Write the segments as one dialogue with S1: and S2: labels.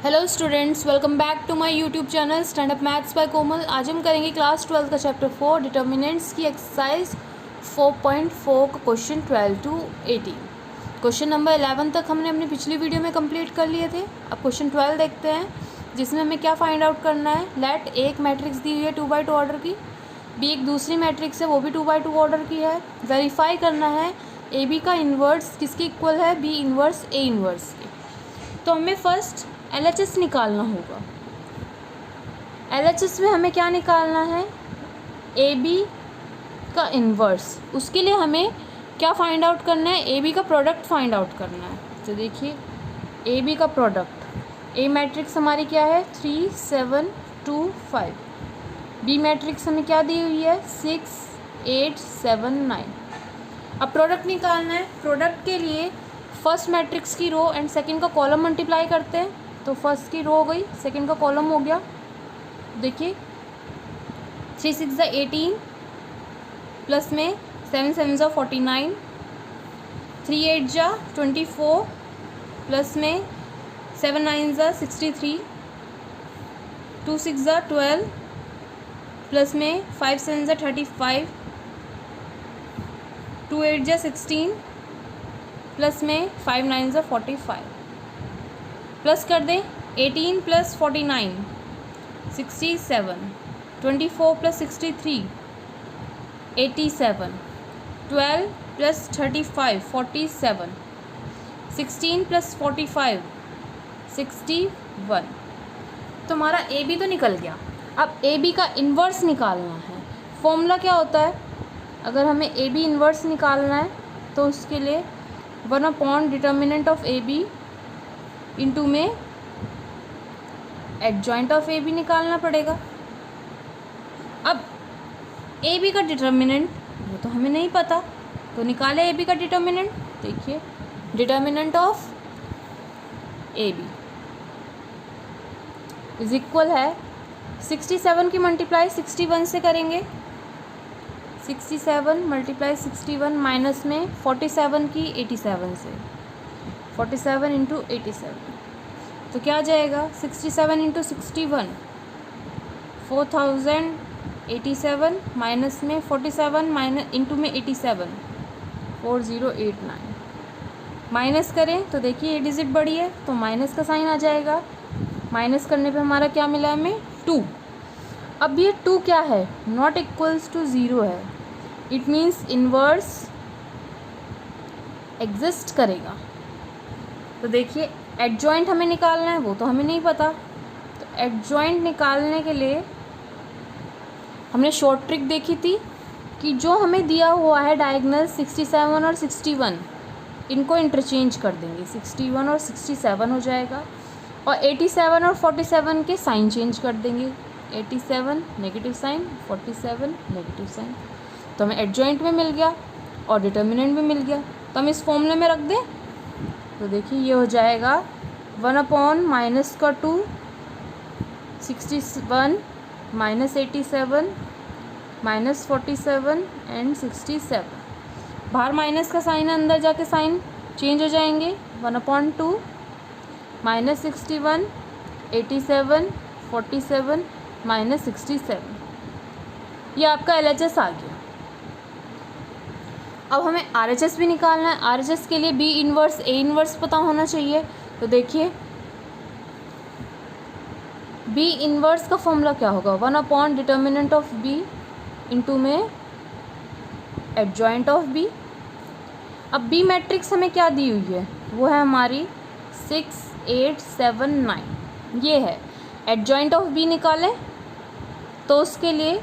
S1: Hello students, welcome back to my YouTube channel stand up maths by Komal. आज हम करेंगे class 12 का chapter 4 determinants की एक्सरसाइज 4.4 का क्वेश्चन 12 to 18। क्वेश्चन नंबर 11 तक हमने अपनी पिछली वीडियो में कंप्लीट कर लिए थे। अब क्वेश्चन 12 देखते हैं, जिसमें हमें क्या फाइंड आउट करना है। लेट एक मैट्रिक्स दी हुई है 2x2 ऑर्डर की, बी एक दूसरी मैट्रिक्स है वो भी 2x2 ऑर्डर की है। वेरीफाई करना है ए बी का इन्वर्स किसके इक्वल है, बी इन्वर्स ए इन्वर्स के। तो हमें फर्स्ट LHS निकालना होगा। LHS में हमें क्या निकालना है, AB का इन्वर्स। उसके लिए हमें क्या फाइंड आउट करना है, AB का प्रोडक्ट फाइंड आउट करना है। तो देखिए AB का प्रोडक्ट, A मैट्रिक्स हमारी क्या है 3 7 2 5, B मैट्रिक्स हमें क्या दी हुई है 6 8 7 9। अब प्रोडक्ट निकालना है। प्रोडक्ट के लिए फर्स्ट मैट्रिक्स की रो एंड सेकंड का कॉलम मल्टीप्लाई करते हैं। तो फर्स्ट की रो हो गई, सेकंड का कॉलम हो गया। देखिए 3 6 18 प्लस में 7 7 49, 3 8 24 प्लस में 7 9 63, 2 6 12 प्लस में 5 7 35, 2 8 16 प्लस में 5 9 45। प्लस कर दें 18 प्लस 49 67, 24 प्लस 63 87, 12 प्लस 35 47, 16 प्लस 45 61। तो हमारा ए बी तो निकल गया। अब ए बी का इन्वर्स निकालना है। फॉर्मूला क्या होता है, अगर हमें ए बी इन्वर्स निकालना है तो उसके लिए 1 determinant of A B into में एडजॉइंट ऑफ ए बी निकालना पड़ेगा। अब ए बी का डिटर्मिनेंट वो तो हमें नहीं पता, तो निकाले ए बी का डिटर्मिनेंट। देखिए determinant of A B is equal है 67 की मल्टीप्लाई 61 से करेंगे, 67 मल्टीप्लाई 61 माइनस में 47 की 87 से, 47 इंटू 87 तो क्या आ जाएगा 67 इंटू 61 4087 माइनस में 47 माइनस इंटू में 87 4089। माइनस करें तो देखिए ये डिजिट बड़ी है तो माइनस का साइन आ जाएगा। माइनस करने पे हमारा क्या मिला हमें 2। अब ये 2 क्या है, नॉट इक्वल्स टू 0 है। इट मीन्स इन्वर्स एग्जिस्ट करेगा। तो देखिए एडजॉइंट हमें निकालना है, वो तो हमें नहीं पता। तो एडजॉइंट निकालने के लिए हमने शॉर्ट ट्रिक देखी थी कि जो हमें दिया हुआ है डायगोनल 67 और 61 इनको इंटरचेंज कर देंगे, 61 और 67 हो जाएगा। और 87 और 47 के साइन चेंज कर देंगे, 87 नेगेटिव साइन 47 नेगेटिव साइन। तो हमें एडजॉइंट में मिल गया और डिटर्मिनेंट भी मिल गया। तो हम इस फॉर्मूले में रख दें तो देखिए ये हो जाएगा 1 माइनस का 2 61 माइनस 87 माइनस 47 एंड 67। बाहर माइनस का साइन है, अंदर जाके साइन चेंज हो जाएंगे। 1/2 माइनस 61 87 47 माइनस 67। ये आपका LHS आ गया। अब हमें RHS भी निकालना है। RHS के लिए बी इन्वर्स ए इन्वर्स पता होना चाहिए। तो देखिए बी इन्वर्स का फॉर्मूला क्या होगा 1 डिटर्मिनेंट ऑफ बी इंटू में एडजॉइंट ऑफ बी। अब बी मैट्रिक्स हमें क्या दी हुई है, वो है हमारी 6 8 7 9 ये है। एडजॉइंट ऑफ बी निकालें तो उसके लिए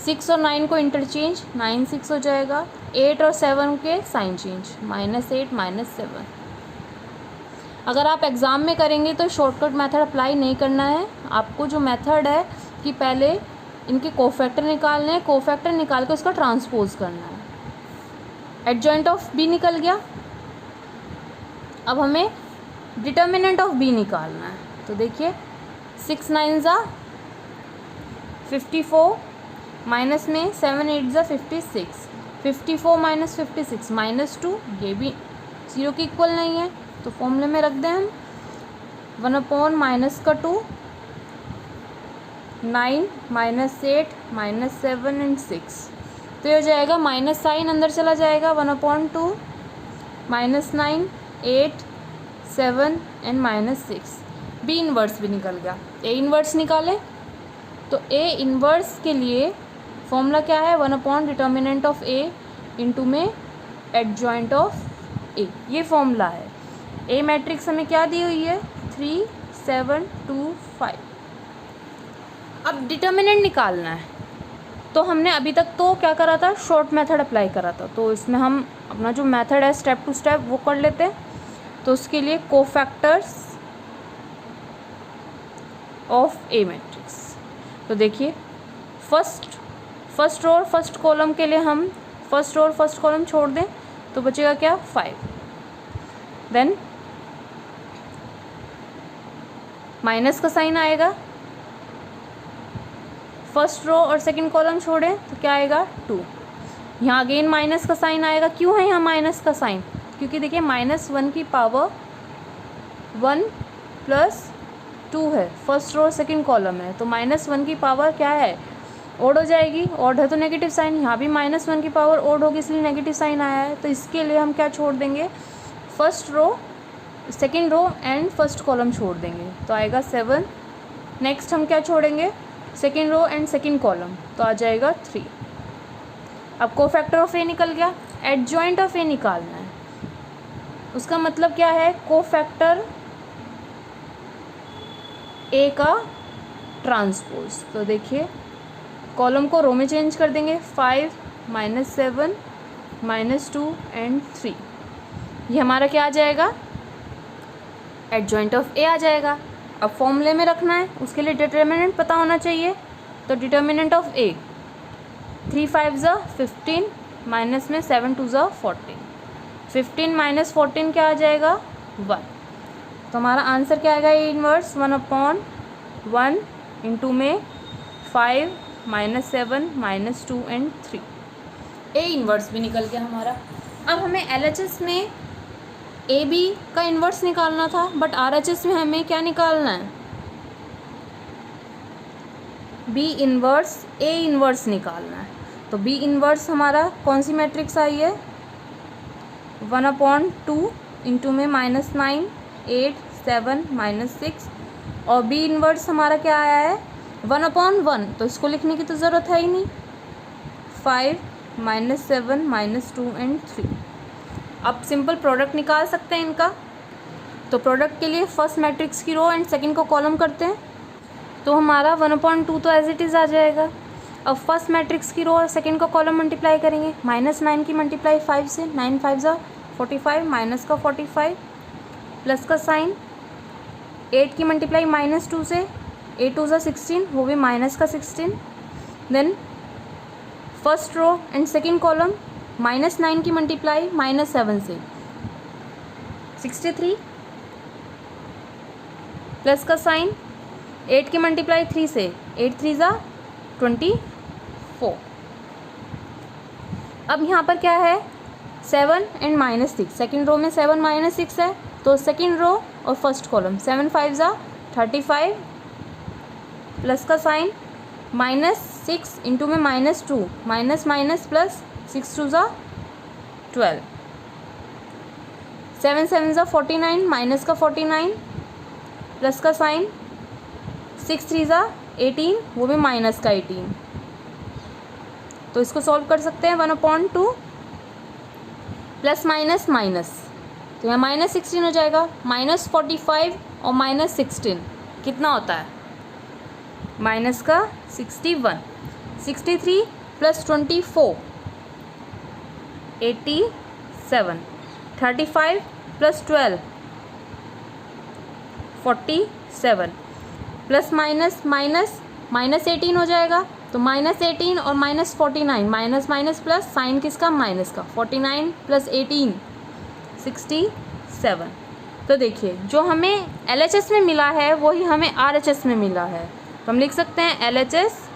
S1: 6 और 9 को इंटरचेंज, 9 6 हो जाएगा। 8 और 7 के साइन चेंज, -8 -7। अगर आप एग्ज़ाम में करेंगे तो शॉर्टकट मेथड अप्लाई नहीं करना है। आपको जो मेथड है कि पहले इनके कोफैक्टर निकालने हैं, कोफैक्टर निकाल के उसका ट्रांसपोज करना है। एडजॉइंट ऑफ बी निकल गया। अब हमें डिटर्मिनेंट ऑफ बी निकालना है। तो देखिए 6 9 54 माइनस में 7 8 56, 54 माइनस 56 -2, ये भी 0 के इक्वल नहीं है तो फॉर्मूले में रख दें हम 1 अपॉन माइनस का 2, 9 माइनस 8 माइनस 7 एंड 6, तो ये हो जाएगा माइनस साइन अंदर चला जाएगा 1 upon 2 minus 9 8 7 and minus 6। B inverse भी निकल गया। ए इन्वर्स निकाले तो ए इन्वर्स के लिए फॉर्मूला क्या है, 1 upon determinant of A into में एडजॉइंट ऑफ ए, ये फॉर्मूला है। ए मैट्रिक्स हमें क्या दी हुई है, 3 7 2 5। अब डिटर्मिनेंट निकालना है, तो हमने अभी तक तो क्या करा था, शॉर्ट मेथड अप्लाई करा था, तो इसमें हम अपना जो मेथड है स्टेप टू स्टेप वो कर लेते हैं। तो उसके लिए कोफैक्टर्स ऑफ ए मैट्रिक्स, तो देखिए फर्स्ट रो और फर्स्ट कॉलम के लिए हम फर्स्ट रो और फर्स्ट कॉलम छोड़ दें तो बचेगा क्या, 5। देन माइनस का साइन आएगा, फर्स्ट रो और सेकंड कॉलम छोड़ें तो क्या आएगा, 2। यहाँ अगेन माइनस का साइन आएगा। क्यों है यहाँ माइनस का साइन, क्योंकि देखिए -1 की पावर 1 + 2 है, फर्स्ट रो और सेकंड कॉलम है, तो -1 की पावर क्या है, ओड हो जाएगी। ओड है तो नेगेटिव साइन, यहाँ भी -1 की पावर ओड होगी, इसलिए नेगेटिव साइन आया है। तो इसके लिए हम क्या छोड़ देंगे, first row second row and first column छोड़ देंगे, तो आएगा 7। नेक्स्ट हम क्या छोड़ेंगे, second row and second column, तो आ जाएगा 3। अब कोफैक्टर ऑफ ए निकल गया, एडजॉइंट ऑफ ए निकालना है। उसका मतलब क्या है, कोफैक्टर ए का ट्रांसपोज। तो देखिए कॉलम को रो में चेंज कर देंगे, 5 -7 -2 एंड 3, ये हमारा क्या आ जाएगा, एडजॉइंट ऑफ ए आ जाएगा। अब फॉर्मूले में रखना है, उसके लिए डिटर्मिनेंट पता होना चाहिए। तो डिटर्मिनेंट ऑफ ए 3 5 = 15 माइनस में 7 2 = 14, 15 - 14 क्या आ जाएगा, 1। तो हमारा आंसर क्या आएगा, ए इन्वर्स 1 अपॉन 1 इंटू में 5 -7 -2 एंड 3। ए इन्वर्स भी निकल गया हमारा। अब हमें LHS में ए बी का इन्वर्स निकालना था, बट RHS में हमें क्या निकालना है, बी इन्वर्स ए इन्वर्स निकालना है। तो बी इन्वर्स हमारा कौन सी मैट्रिक्स आई है, 1 अपॉन 2 इंटू में -9 8 7 -6, और बी इन्वर्स हमारा क्या आया है, 1 अपॉन 1, तो इसको लिखने की तो ज़रूरत है ही नहीं, 5 -7 -2 एंड 3। अब सिंपल प्रोडक्ट निकाल सकते हैं इनका। तो प्रोडक्ट के लिए फर्स्ट मैट्रिक्स की रो एंड सेकंड को कॉलम करते हैं, तो हमारा 1 अपॉन 2 तो एज इट इज़ आ जाएगा। अब फर्स्ट मैट्रिक्स की रो और सेकंड को कॉलम मल्टीप्लाई करेंगे, -9 की मल्टीप्लाई 5 से, 9 5 = 45, माइनस का 45 प्लस का साइन, 8 की मल्टीप्लाई -2 से, 8 2 = 16, वो भी माइनस का 16। Then first row and second column, -9 की मल्टीप्लाई -7 से, 63 प्लस का साइन, 8 की मल्टीप्लाई 3 से, 8 3 = 24। अब यहाँ पर क्या है, 7 एंड -6, सेकंड रो में 7 -6 है, तो सेकंड रो और फर्स्ट कॉलम 7 5 = 35 प्लस का साइन, -6 इंटू में -2, माइनस माइनस प्लस, 6 2 = 12, 7 7 = 49, माइनस का 49 प्लस का साइन, 6 3 = 18, वो भी माइनस का 18। तो इसको सॉल्व कर सकते हैं, 1 अपॉन 2 प्लस माइनस माइनस, तो यहाँ -16 हो जाएगा, -45 और -16 कितना होता है, माइनस का 61, 63 plus 24 87, 35 plus 12 47, plus minus minus -18 हो जाएगा, तो -18 और -49, माइनस माइनस प्लस, साइन किसका, माइनस का, 49 प्लस 18 67। तो देखिए जो हमें LHS में मिला है वही हमें RHS में मिला है, तो हम लिख सकते हैं LHS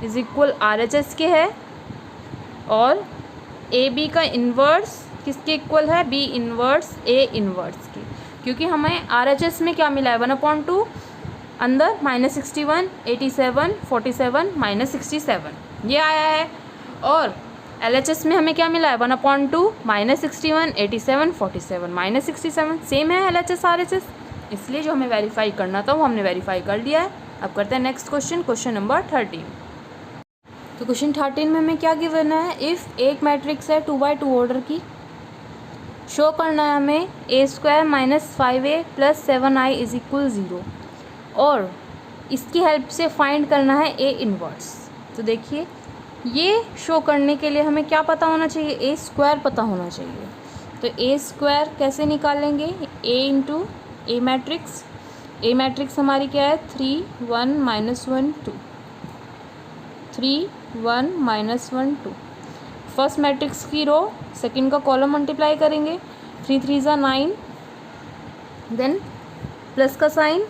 S1: = RHS के है, और AB का इन्वर्स किसके इक्वल है, B इन्वर्स A इन्वर्स की, क्योंकि हमें RHS में क्या मिला है 1/2 अंदर -61, 87, 47, -67 ये आया है। और LHS में हमें क्या मिला है 1/2 -61, 87, 47, -67 सेम है LHS RHS, इसलिए जो हमें वेरीफाई करना था वो हमने वेरीफाई कर लिया है। अब करते हैं नेक्स्ट क्वेश्चन, क्वेश्चन नंबर 13। तो क्वेश्चन 13 में हमें क्या गिवन है, इफ़ एक मैट्रिक्स है 2x2 ऑर्डर की, शो करना है हमें a² - 5a + 7i = 0 और इसकी हेल्प से फाइंड करना है A इन्वर्स। तो देखिए ये शो करने के लिए हमें क्या पता होना चाहिए, a² पता होना चाहिए। तो a² कैसे निकालेंगे, a × a matrix, A matrix हमारी क्या है 3 1 -1 2, 3 1 -1 2। फर्स्ट मैट्रिक्स की रो सेकंड का कॉलम मल्टीप्लाई करेंगे, 3 3 ज़ा 9, देन प्लस का साइन,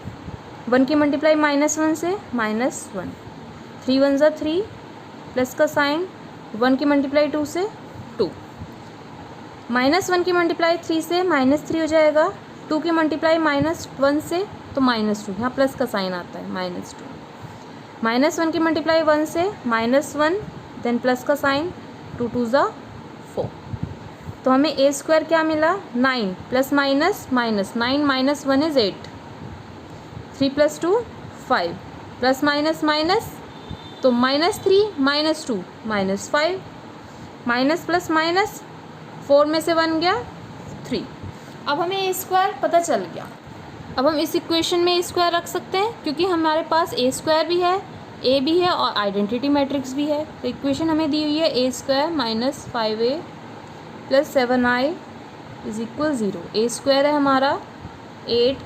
S1: 1 की मल्टीप्लाई -1 से -1, 3 1 ज़ा 3, प्लस का साइन, 1 की मल्टीप्लाई 2 से 2, -1 की मल्टीप्लाई 3 से -3 हो जाएगा, 2 की मल्टीप्लाई -1 से तो -2, यहाँ प्लस का साइन आता है -2, -1 की मल्टीप्लाई 1 से -1, देन प्लस का साइन, 2 2 ज़ा 4। तो हमें a² क्या मिला 9 + -9 - 1 इज़ 8, 3 + 2 5, प्लस माइनस माइनस तो -3 -2 -5, माइनस प्लस माइनस 4 में से 1 गया 3। अब हमें a² पता चल गया। अब हम इस इक्वेशन में a² रख सकते हैं क्योंकि हमारे पास a² भी है, a भी है और आइडेंटिटी मैट्रिक्स भी है। तो इक्वेशन हमें दी हुई है a² - 5a + 7i = 0। a² है हमारा 8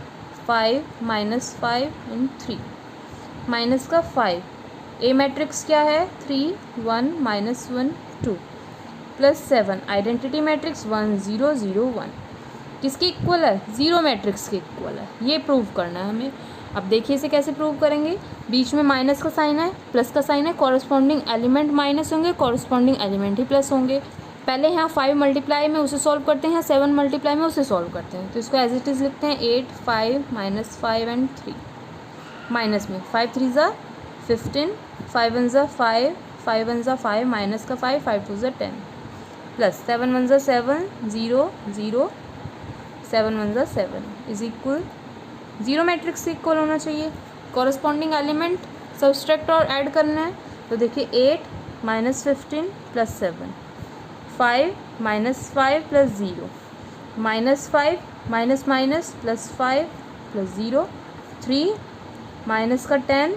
S1: 5 -5 एंड 3 माइनस का 5। ए मैट्रिक्स क्या है 3 1 -1 2 + 7 आइडेंटिटी मैट्रिक्स 1 0 0 1 किसके इक्वल है, जीरो मैट्रिक्स के इक्वल है। ये प्रूव करना है हमें। अब देखिए इसे कैसे प्रूव करेंगे। बीच में माइनस का साइन है, प्लस का साइन है, कॉरस्पॉन्डिंग एलिमेंट माइनस होंगे, कॉरस्पॉन्डिंग एलिमेंट ही प्लस होंगे। पहले यहाँ 5 मल्टीप्लाई में उसे सॉल्व करते हैं, 7 मल्टीप्लाई में उसे सॉल्व करते हैं। तो इसको एज इट इज़ लिखते हैं 8 5 -5 एंड 3 माइनस में 5 3 ज़ा 15 5 1 ज़ा 5 5 1 ज़ा 5 माइनस का 5 5 2 ज़ा 10 प्लस 7 1 ज़ा 7 0 0 7 1 ज़ा 7 इज इक्वल जीरो मैट्रिक्स से इक्वल होना चाहिए। कॉरस्पॉन्डिंग एलिमेंट सब्सट्रैक्ट और ऐड करना है। तो देखिए 8 -15 + 7 5 -5 + 0 -5 माइनस माइनस +5 + 0 3 माइनस का 10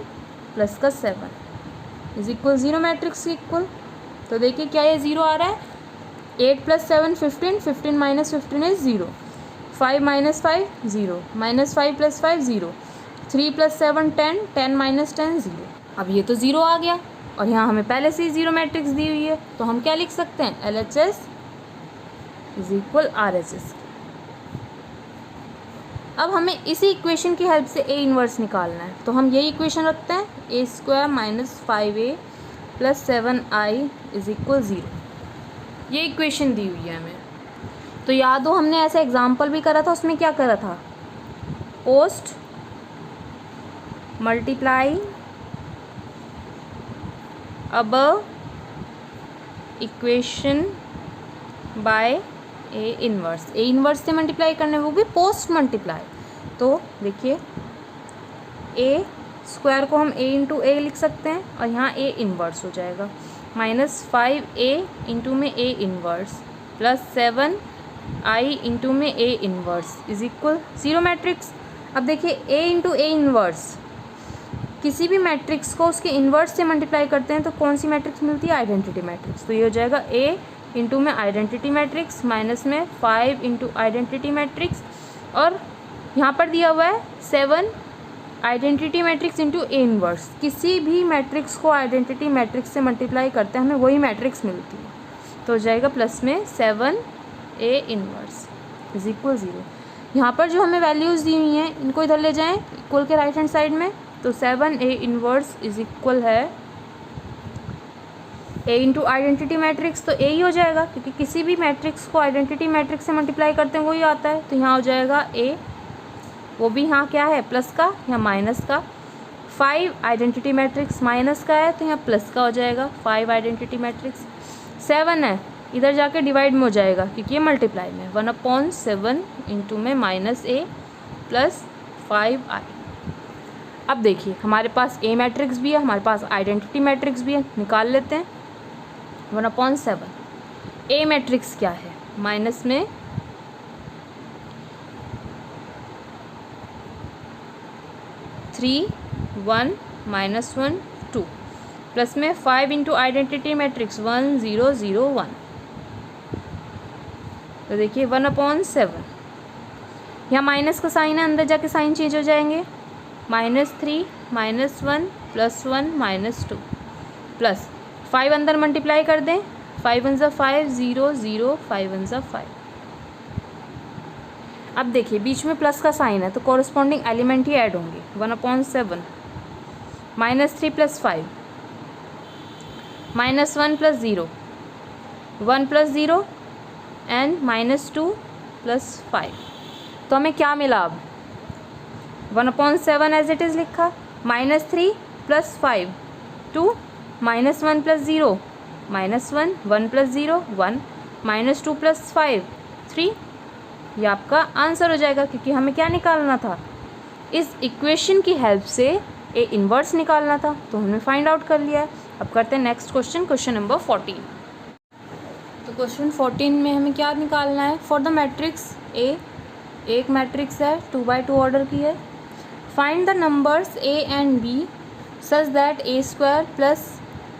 S1: प्लस का 7 इज इक्वल जीरो मैट्रिक्स के इक्वल। तो देखिए क्या ये जीरो आ रहा है। 8 + 7 15 15 - 15 इज 0 5 - 5 0 -5 + 5 0 3 + 7 10 10 - 10 0। अब ये तो ज़ीरो आ गया और यहाँ हमें पहले से ही जीरो मैट्रिक्स दी हुई है। तो हम क्या लिख सकते हैं LHS इज इक्वल RHS। अब हमें इसी इक्वेशन की हेल्प से A इन्वर्स निकालना है। तो हम यही इक्वेशन रखते हैं a² - 5a + 7i = 0। ये इक्वेशन दी हुई है हमें। तो याद हो हमने ऐसा एग्जाम्पल भी करा था, उसमें क्या करा था post multiply above equation by A inverse. A inverse से मल्टीप्लाई करना है, वो भी पोस्ट मल्टीप्लाई। तो देखिए a² को हम a × a लिख सकते हैं और यहाँ A इन्वर्स हो जाएगा -5a × में A इन्वर्स + 7i × में A inverse is equal zero matrix. अब देखिए A × A इन्वर्स, किसी भी मैट्रिक्स को उसके इन्वर्स से मल्टीप्लाई करते हैं तो कौन सी मैट्रिक्स मिलती है, आइडेंटिटी मैट्रिक्स। तो ये हो जाएगा A × में आइडेंटिटी मैट्रिक्स माइनस में 5 × आइडेंटिटी मैट्रिक्स और यहाँ पर दिया हुआ है 7 आइडेंटिटी मैट्रिक्स × A इन्वर्स। किसी भी मैट्रिक्स को आइडेंटिटी मैट्रिक्स से मल्टीप्लाई करते हैं हमें वही मैट्रिक्स मिलती है। तो हो जाएगा प्लस में 7A इन्वर्स इज इक्वल 0। यहाँ पर जो हमें वैल्यूज़ दी हुई हैं इनको इधर ले जाएं इक्वल के राइट हैंड साइड में। तो 7A इन्वर्स इज इक्वल है A × आइडेंटिटी मैट्रिक्स। तो A ही हो जाएगा क्योंकि किसी भी मैट्रिक्स को आइडेंटिटी मैट्रिक्स से मल्टीप्लाई करते हैं वही आता है। तो यहाँ हो जाएगा A वो भी यहाँ क्या है, प्लस का या माइनस का। 5 आइडेंटिटी मैट्रिक्स माइनस का है तो यहाँ प्लस का हो जाएगा 5 आइडेंटिटी मैट्रिक्स। 7 है, इधर जाके डिवाइड में हो जाएगा क्योंकि ये मल्टीप्लाई में। 1/7 इंटू में -a प्लस 5i। अब देखिए हमारे पास ए मैट्रिक्स भी है, हमारे पास आइडेंटिटी मैट्रिक्स भी है, निकाल लेते हैं। 1/7 ए मैट्रिक्स क्या है, माइनस में 3 1 -1 2 प्लस में 5 इंटू आइडेंटिटी मैट्रिक्स 1 0 0 1। तो देखिए 1/7, यहाँ माइनस का साइन है, अंदर जाके साइन चेंज हो जाएंगे। -3 -1 +1 -2 प्लस 5 अंदर मल्टीप्लाई कर दें, 5 1 5 0 0 5 1 5। अब देखिए बीच में प्लस का साइन है तो कॉरस्पॉन्डिंग एलिमेंट ही ऐड होंगे। 1/7 -3 + 5 -1 + 0 1 + 0 एंड -2 + 5। तो हमें क्या मिला अब, 1/7 एज इट इज़ लिखा, -3 + 5 2 -1 + 0 -1 1 + 0 1 -2 + 5 3। ये आपका आंसर हो जाएगा क्योंकि हमें क्या निकालना था, इस इक्वेशन की हेल्प से ए इन्वर्स निकालना था, तो हमने फाइंड आउट कर लिया है। अब करते हैं नेक्स्ट क्वेश्चन, क्वेश्चन नंबर 14। तो क्वेश्चन 14 में हमें क्या निकालना है, फॉर द मैट्रिक्स ए, एक मैट्रिक्स है 2x2 ऑर्डर की है, find the numbers A and B such that a² +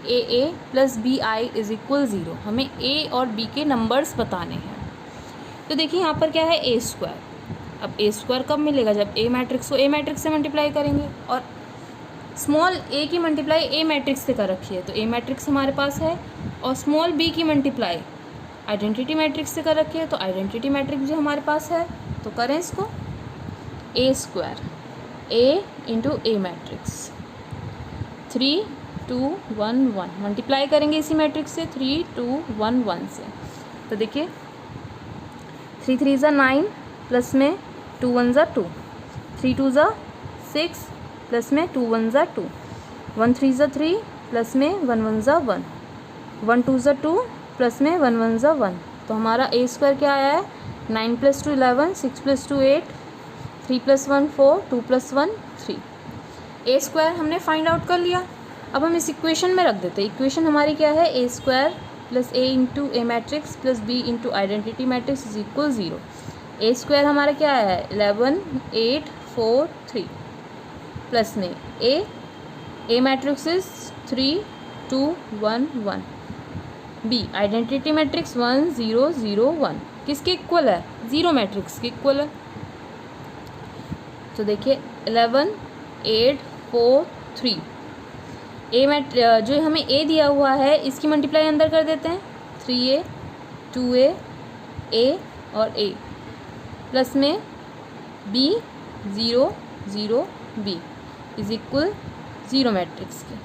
S1: aa + bi = 0। हमें ए और बी के नंबर्स बताने हैं। तो देखिए यहाँ पर क्या है, a²। अब a² कब मिलेगा, जब ए मैट्रिक्स को ए मैट्रिक्स से मल्टीप्लाई करेंगे, और स्मॉल ए की मल्टीप्लाई ए मैट्रिक्स से कर रखी है तो ए मैट्रिक्स हमारे पास है, और स्मॉल बी की मल्टीप्लाई आइडेंटिटी मैट्रिक्स से कर रखी है तो आइडेंटिटी मैट्रिक्स भी हमारे पास है। तो करें इसको, a² a into A matrix 3 2 1 1 multiply करेंगे इसी मैट्रिक्स से 3 2 1 1 से। तो देखिए 3 3 ज़ा 9 प्लस में 2 1 ज़ा 2, 3 2 ज़ा 6 प्लस में 2 1 ज़ा 2, 1 3 ज़ा 3 प्लस में 1 1 ज़ा 1, 1 2 ज़ा 2 प्लस में 1 1 ज़ा 1। तो हमारा a² क्या आया है, 9 + 2 11 6 + 2 8 3 + 1 4 2 + 1 3। a² हमने फाइंड आउट कर लिया। अब हम इस इक्वेशन में रख देते हैं। इक्वेशन हमारी क्या है, a² + a into A matrix + b into identity matrix = 0। a² हमारा क्या है, 11 8 4 3 प्लस में A matrix is 3 2 1 1, B identity matrix 1 0 0 1 किसके इक्वल है, ज़ीरो मैट्रिक्स के इक्वल है। तो देखिए 11 8 4 3 जो हमें ए दिया हुआ है इसकी मल्टीप्लाई अंदर कर देते हैं, 3a 2a a और a प्लस में b 0 0 b = 0 मैट्रिक्स के।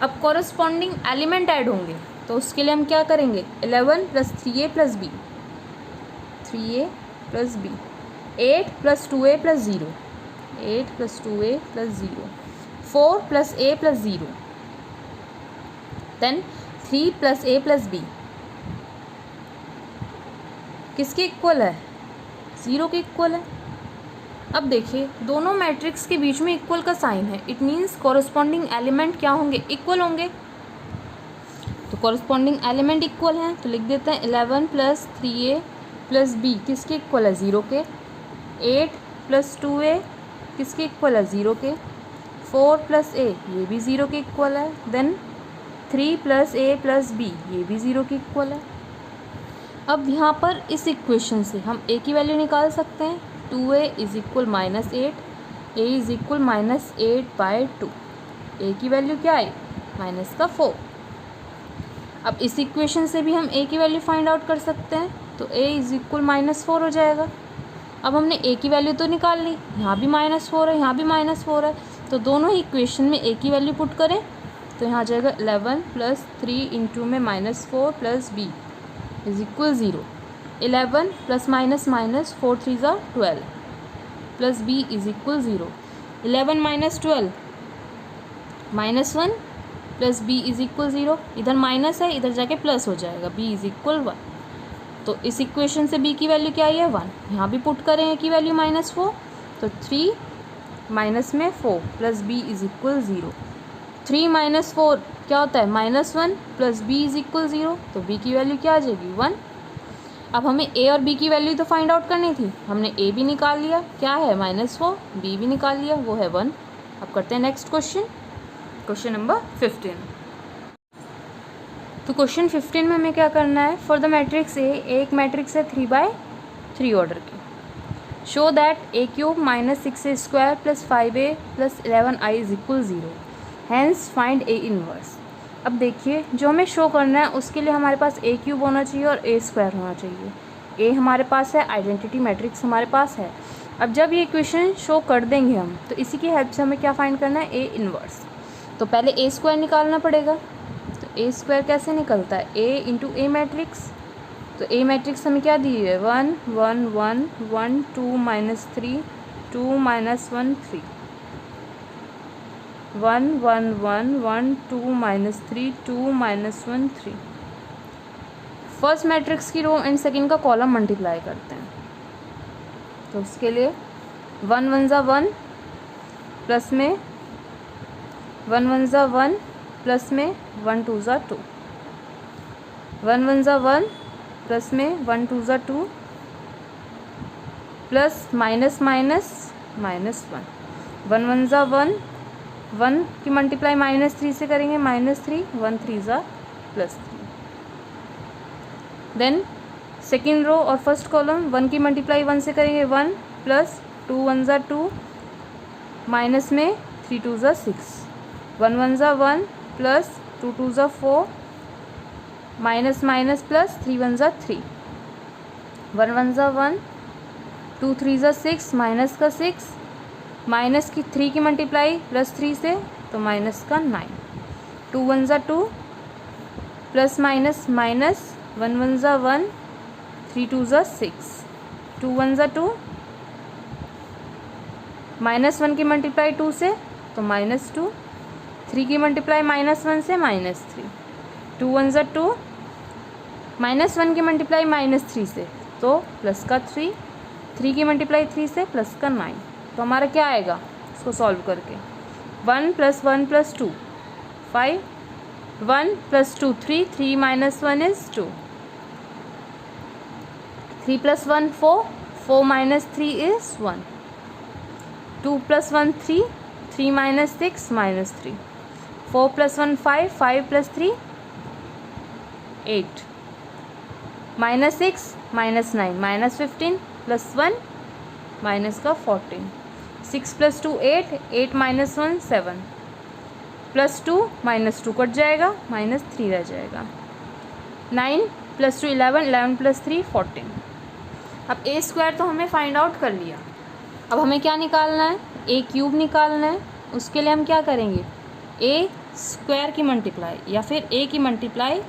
S1: अब कॉरस्पॉन्डिंग एलिमेंट ऐड होंगे तो उसके लिए हम क्या करेंगे, 11 + 3a + b 3a + b 8 + 2a + 0 8 + 2a + 0 4 + a + 0 then 3 + a + b किसके इक्वल है, 0 के इक्वल है। अब देखिए दोनों मैट्रिक्स के बीच में इक्वल का साइन है, इट मीन्स कॉरस्पॉन्डिंग एलिमेंट क्या होंगे, इक्वल होंगे। तो कॉरस्पॉन्डिंग एलिमेंट इक्वल हैं तो लिख देते हैं 11 + 3a + b किसके इक्वल है, 0 के। 8 + 2a किसके इक्वल है, 0 के। 4 + a ये भी 0 के इक्वल है। देन 3 + a + b ये भी 0 के इक्वल है। अब यहाँ पर इस इक्वेशन से हम a की वैल्यू निकाल सकते हैं, 2a = -8 a = -8/2 a की वैल्यू क्या है, -4। अब इस इक्वेशन से भी हम a की वैल्यू फाइंड आउट कर सकते हैं तो a = -4 हो जाएगा। अब हमने a की वैल्यू तो निकाल ली, यहाँ भी -4 है यहाँ भी -4 है, तो दोनों ही इक्वेशन में a की वैल्यू पुट करें तो यहाँ आ जाएगा 11 + 3 इंटू में -4 + b = 0। 11 ± -4 3 = 12 plus B is equal 0। 11 minus 12 -1 plus B is equal 0। इधर माइनस है, इधर जाके प्लस हो जाएगा, बी इज इक्वल 1। तो इस इक्वेशन से बी की वैल्यू क्या आई है 1। यहाँ भी पुट करें ए की वैल्यू -4, तो 3 माइनस में 4 plus B is equal 0। 3 minus 4 क्या होता है -1 प्लस बी इज इक्वल 0, तो बी की वैल्यू क्या आ जाएगी 1। अब हमें ए और बी की वैल्यू तो फाइंड आउट करनी थी, हमने ए भी निकाल लिया, क्या है -4, बी भी निकाल लिया, वो है 1। अब करते हैं नेक्स्ट क्वेश्चन, क्वेश्चन नंबर 15। तो क्वेश्चन 15 में हमें क्या करना है, फॉर द मैट्रिक्स ए, एक मैट्रिक्स है 3/3 ऑर्डर की। Show that A cube -6a² + 5a + 11i is equal 0, hence find A inverse. अब देखिए, जो हमें शो करना है उसके लिए हमारे पास ए क्यूब होना चाहिए और a² होना चाहिए। ए हमारे पास है, आइडेंटिटी मैट्रिक्स हमारे पास है। अब जब ये इक्वेशन शो कर देंगे हम, तो इसी की हेल्प से हमें क्या फाइंड करना है, ए इनवर्स। तो पहले a² निकालना पड़ेगा। तो a² कैसे निकलता है, a इंटू ए मैट्रिक्स। तो ए मैट्रिक्स हमें क्या दी है, 1 1 1 1 2 -3 2 -1 3 1 1 1 1 2 -3 2 -1 3। फर्स्ट मैट्रिक्स की रो एंड सेकंड का कॉलम मल्टीप्लाई करते हैं। तो उसके लिए 1 1 ज़ा 1 प्लस में 1 1 ज़ा 1 प्लस में 1 2 ज़ा 2 1 1 ज़ा 1 प्लस में 1 2 ज़ा 2 प्लस माइनस माइनस -1 1 1 ज़ा 1 1 की मल्टीप्लाई -3 से करेंगे, -3 1 3 ज़ा +3। देन सेकेंड रो और फर्स्ट कॉलम 1 की मल्टीप्लाई 1 से करेंगे 1 प्लस 2 1 ज़ा 2 माइनस में 3 2 ज़ा 6 1 1 ज़ा 1 प्लस 2 2 ज़ा 4 माइनस माइनस प्लस 3 1 ज़ा 3 1 1 ज़ा 1 2 3 ज़ा 6 माइनस का 6 माइनस की 3 की मल्टीप्लाई +3 से, तो माइनस का 9 2 1 ज़ा 2 प्लस माइनस माइनस 1 1 ज़ा 1 3 2 ज़ा 6 2 1 ज़ा 2 -1 की मल्टीप्लाई 2 से, तो -2 3 की मल्टीप्लाई -1 से -3 2 1 ज़ा 2 -1 की मल्टीप्लाई -3 से, तो प्लस का 3 3 की मल्टीप्लाई 3 से प्लस का 9। तो हमारा क्या आएगा इसको सॉल्व करके, 1 + 1 + 2 5 1 + 2 3 3 - 1 is 2 3 + 1 4 4 - 3 is 1 2 + 1 3 3 - 6 -3 4 + 1 5 5 + 3 8 -6 -9 -15 + 1 माइनस का 14 6 + 2 8 8 - 1 7 +2 -2 कट जाएगा, -3 रह जाएगा 9 + 2 11 11 + 3 14। अब a² तो हमें फाइंड आउट कर लिया। अब हमें क्या निकालना है, ए क्यूब निकालना है। उसके लिए हम क्या करेंगे, a² की मल्टीप्लाई या फिर a की मल्टीप्लाई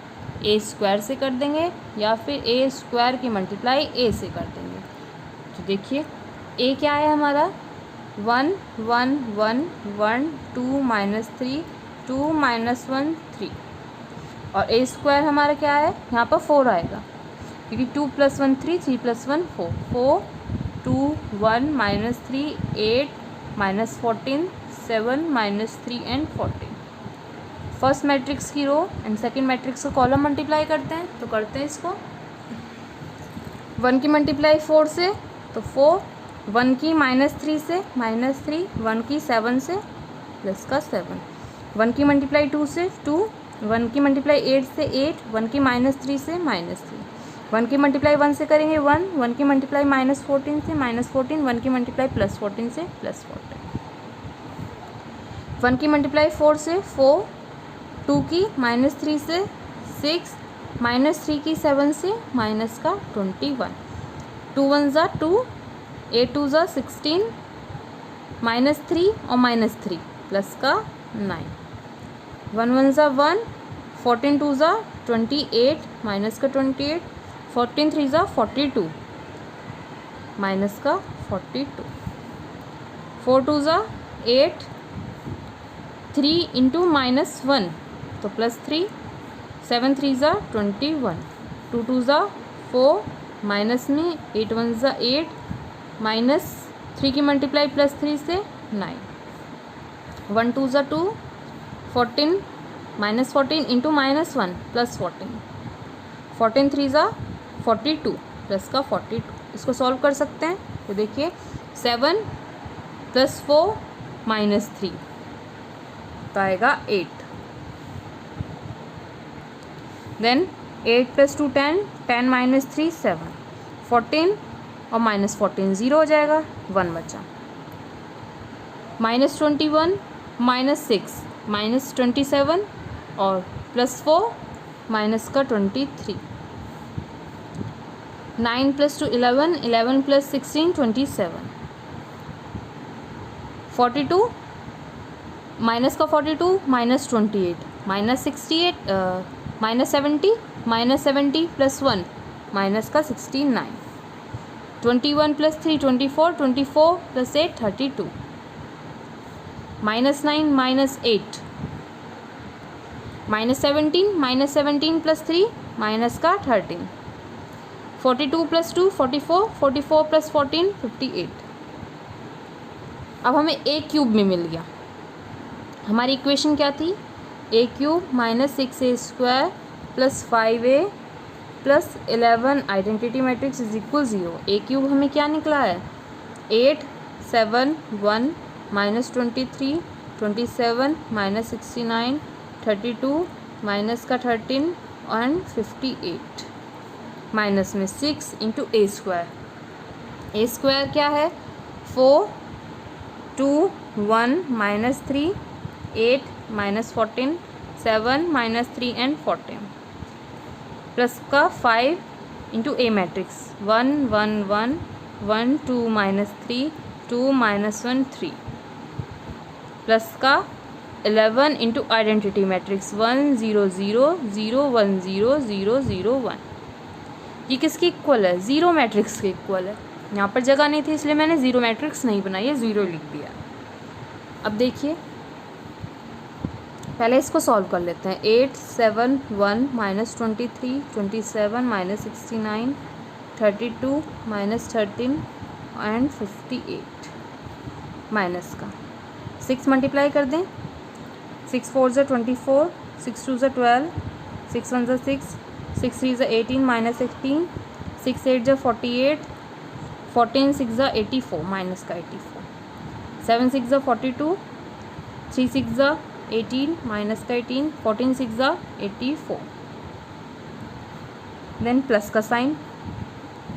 S1: a² से कर देंगे या फिर a² की मल्टीप्लाई a से कर देंगे। तो देखिए a क्या है हमारा 1 1 1 1 2 -3 2 -1 3 और a² हमारा क्या है, यहाँ पर 4 आएगा क्योंकि 2 + 1 3 3 + 1 4 4 2 1 -3 8 -14 7 -3 एंड 14। फर्स्ट मैट्रिक्स की रो एंड सेकंड मैट्रिक्स का कॉलम मल्टीप्लाई करते हैं। तो करते हैं इसको, 1 की मल्टीप्लाई 4 से, तो 4 1 की -3 से -3 1 की 7 से प्लस का 7 1 की मल्टीप्लाई 2 से 2 1 की मल्टीप्लाई 8 से 8 1 की -3 से -3 1 की मल्टीप्लाई 1 से करेंगे 1 1 की मल्टीप्लाई -14 से -14 1 की मल्टीप्लाई +14 से +14 1 की मल्टीप्लाई 4 से 4 2 की -3 से 6 -3 की 7 से माइनस का 21 2 1 ज़ा 2 8 2 ज़ा 16 -3 और -3 प्लस का 9 1 1 ज़ा 1 14 2 ज़ा 28 माइनस का 28 14 3 ज़ा 42 माइनस का 42 4 2 ज़ा 8, 3 इंटू -1 तो +3, 7 3 ज़ा 21, 2 2 ज़ा 4, माइनस में 8 1 ज़ा 8, -3 की मल्टीप्लाई +3 से 9, 1 2 ज़ा 2, 14, -14 इंटू -1 +14, 14 3 ज़ा 42 प्लस का 42, इसको सॉल्व कर सकते हैं। तो देखिए 7 + 4 -3 तो आएगा 8। देन 8 + 2 10, 10 - 3 7, 14 और -14 0 हो जाएगा, 1 बचा। -21 -6 -27 और +4 -23, 9 + 2 11, 11 + 16 27, 42 -42 -28 -68 -70 -70 + 1 -69, 21 + 3 24, 24 + 8 32, -9 -8 -17 -17 + 3 -13, 42 + 2 44, 44 + 14 58। अब हमें a क्यूब में मिल गया। हमारी इक्वेशन क्या थी? a cube -6a² + 5a + 11 identity matrix is equal 0। a cube हमें क्या निकला है? 8 7 1 -23 27 -69 32 -13 एंड 58, माइनस में 6 इंटू a²। a² क्या है? 4 2 1 -3 8 -14 7 -3 एंड 14 प्लस का 5 इंटू a मैट्रिक्स 1 1 1 1 2 -3 2 -1 3 प्लस का 11 इंटू आइडेंटिटी मैट्रिक्स 1 0 0 0 1 0 0 0 1। ये किसके इक्वल है? ज़ीरो मैट्रिक्स के इक्वल है। यहाँ पर जगह नहीं थी इसलिए मैंने ज़ीरो मैट्रिक्स नहीं बनाई है, ज़ीरो लिख दिया। अब देखिए पहले इसको सॉल्व कर लेते हैं। 8 7 1 -23 27 -69 32 -13 एंड 58 माइनस का 6 मल्टीप्लाई कर दें। 6 4 ज़ा 24, 6 2 ज़ा 12, 6 1 ज़ा 6, 6 3 ज़ा 18 -18, 6 8 ज़ा 48, 14 6 ज़ा 84 माइनस का 84, 7 6 ज़ा 42, 3 6 ज़ा 18 माइनस का 18, 14 6 ज़ा 84। देन प्लस का साइन,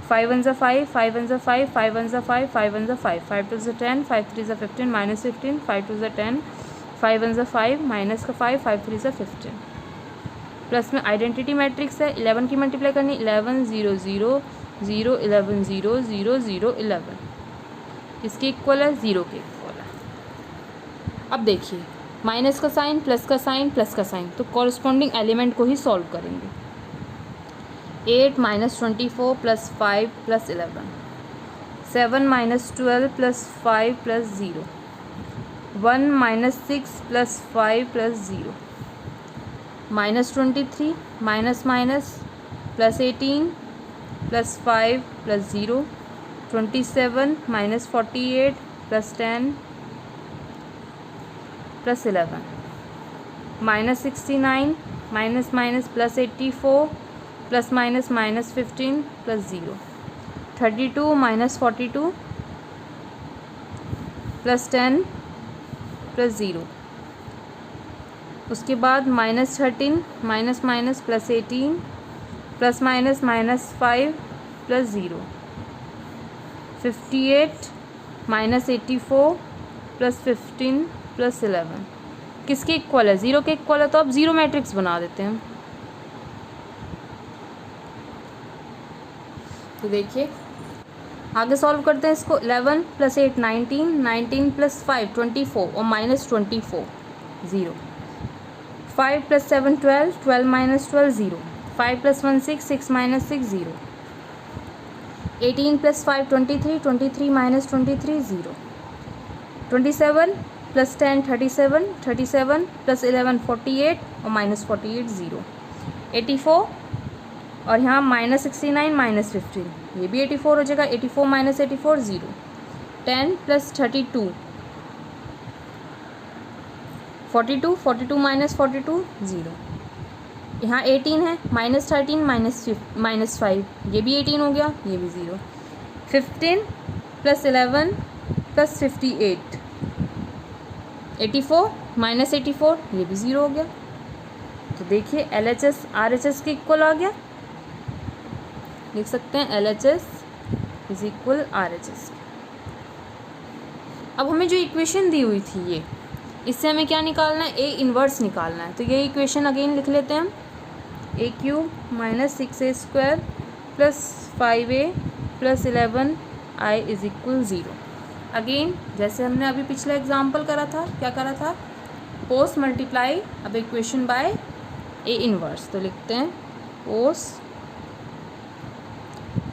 S1: 5 1 ज़ा 5, 5 1 ज़ा 5, 5 1 ज़ा 5, 5 1 ज़ा 5, 5 2 ज़ा 10, 5 3 ज़ा 15 -15, 5 2 ज़ा 10, 5 1 ज़ा 5 माइनस का 5, 5 3 ज़ा 15। प्लस में आइडेंटिटी मैट्रिक्स है, 11 की मल्टीप्लाई करनी, 11 0 0 0 11 0 0 0 11 इसके इक्वल है, 0 के इक्वल है। अब देखिए माइनस का साइन, प्लस का साइन, प्लस का साइन, तो कॉरस्पॉन्डिंग एलिमेंट को ही सॉल्व करेंगे। 8 -24 + 5 + 11, 7 -12 + 5 + 0, 1 -6 + 5 + 0, -23 माइनस माइनस +18 + 5 + 0, 27 -48 + 10 + 11, -69 माइनस माइनस +84 ± -15 + 0, 32 -42 + 10 + 0, उसके बाद -13 माइनस माइनस +18 ± -5 + 0, 58 -84 + 15 + 11 किसके इक्वल है? 0 के इक्वल है। तो अब ज़ीरो मैट्रिक्स बना देते हैं। तो देखिए आगे सॉल्व करते हैं इसको। 11 + 8 19, 19 + 5 24 और -24 0, 5 + 7 12, 12 - 12 0, 5 + 1 6, 6 - 6 0, 18 + 5 23, 23 - 23 0, 27 प्लस 10 37, 37 प्लस 11 48 और माइनस 48 0, 84 और यहाँ माइनस 69 माइनस 15, ये भी 84 हो जाएगा, 84 माइनस 84 0, 10 प्लस 32 42, 42 माइनस 42 0, यहाँ 18 है, माइनस 13 माइनस 5, ये भी 18 हो गया, ये भी 0, 15 प्लस 11 प्लस 58, 84 माइनस 84, ये भी 0 हो गया। तो देखिए LHS RHS के इक्वल आ गया, लिख सकते हैं LHS इज इक्वल RHS। अब हमें जो इक्वेशन दी हुई थी ये, इससे हमें क्या निकालना है, A इन्वर्स निकालना है। तो ये इक्वेशन अगेन लिख लेते हैं हम, A³ minus 6A² plus 5A plus 11I is equal 0। Again जैसे हमने अभी पिछला एग्जाम्पल करा था, क्या करा था, पोस्ट मल्टीप्लाई अब इक्वेशन बाय A इन्वर्स। तो लिखते हैं post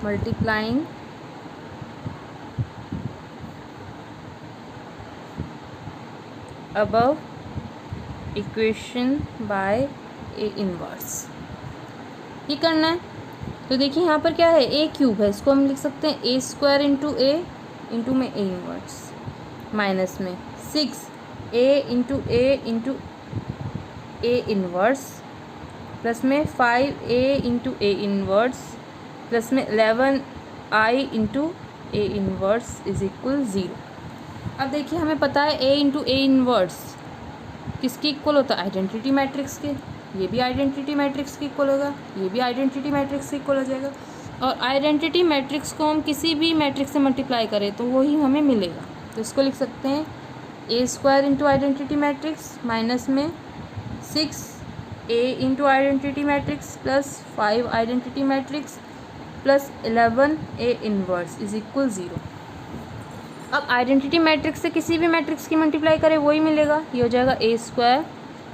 S1: multiplying above equation by A inverse, ये करना है। तो देखिए यहाँ पर क्या है, A³ है, इसको हम लिख सकते हैं A² इंटू A इंटू में A इन्वर्स, माइनस में 6A into A into A inverse, plus में 5A into A inverse, plus में 11I into A inverse is equal 0। अब देखिए हमें पता है A इंटू A इन्वर्स किसके इक्वल होता है, आइडेंटिटी मैट्रिक्स के। ये भी आइडेंटिटी मैट्रिक्स के इक्वल होगा, ये भी आइडेंटिटी मैट्रिक्स के इक्वल हो जाएगा। और आइडेंटिटी मैट्रिक्स को हम किसी भी मैट्रिक्स से मल्टीप्लाई करें तो वही हमें मिलेगा। तो इसको लिख सकते हैं A² into identity matrix minus में 6A into identity matrix plus 5 identity matrix plus 11A inverse is equal 0। अब आइडेंटिटी मैट्रिक्स से किसी भी मैट्रिक्स की मल्टीप्लाई करें वही मिलेगा। ये हो जाएगा A²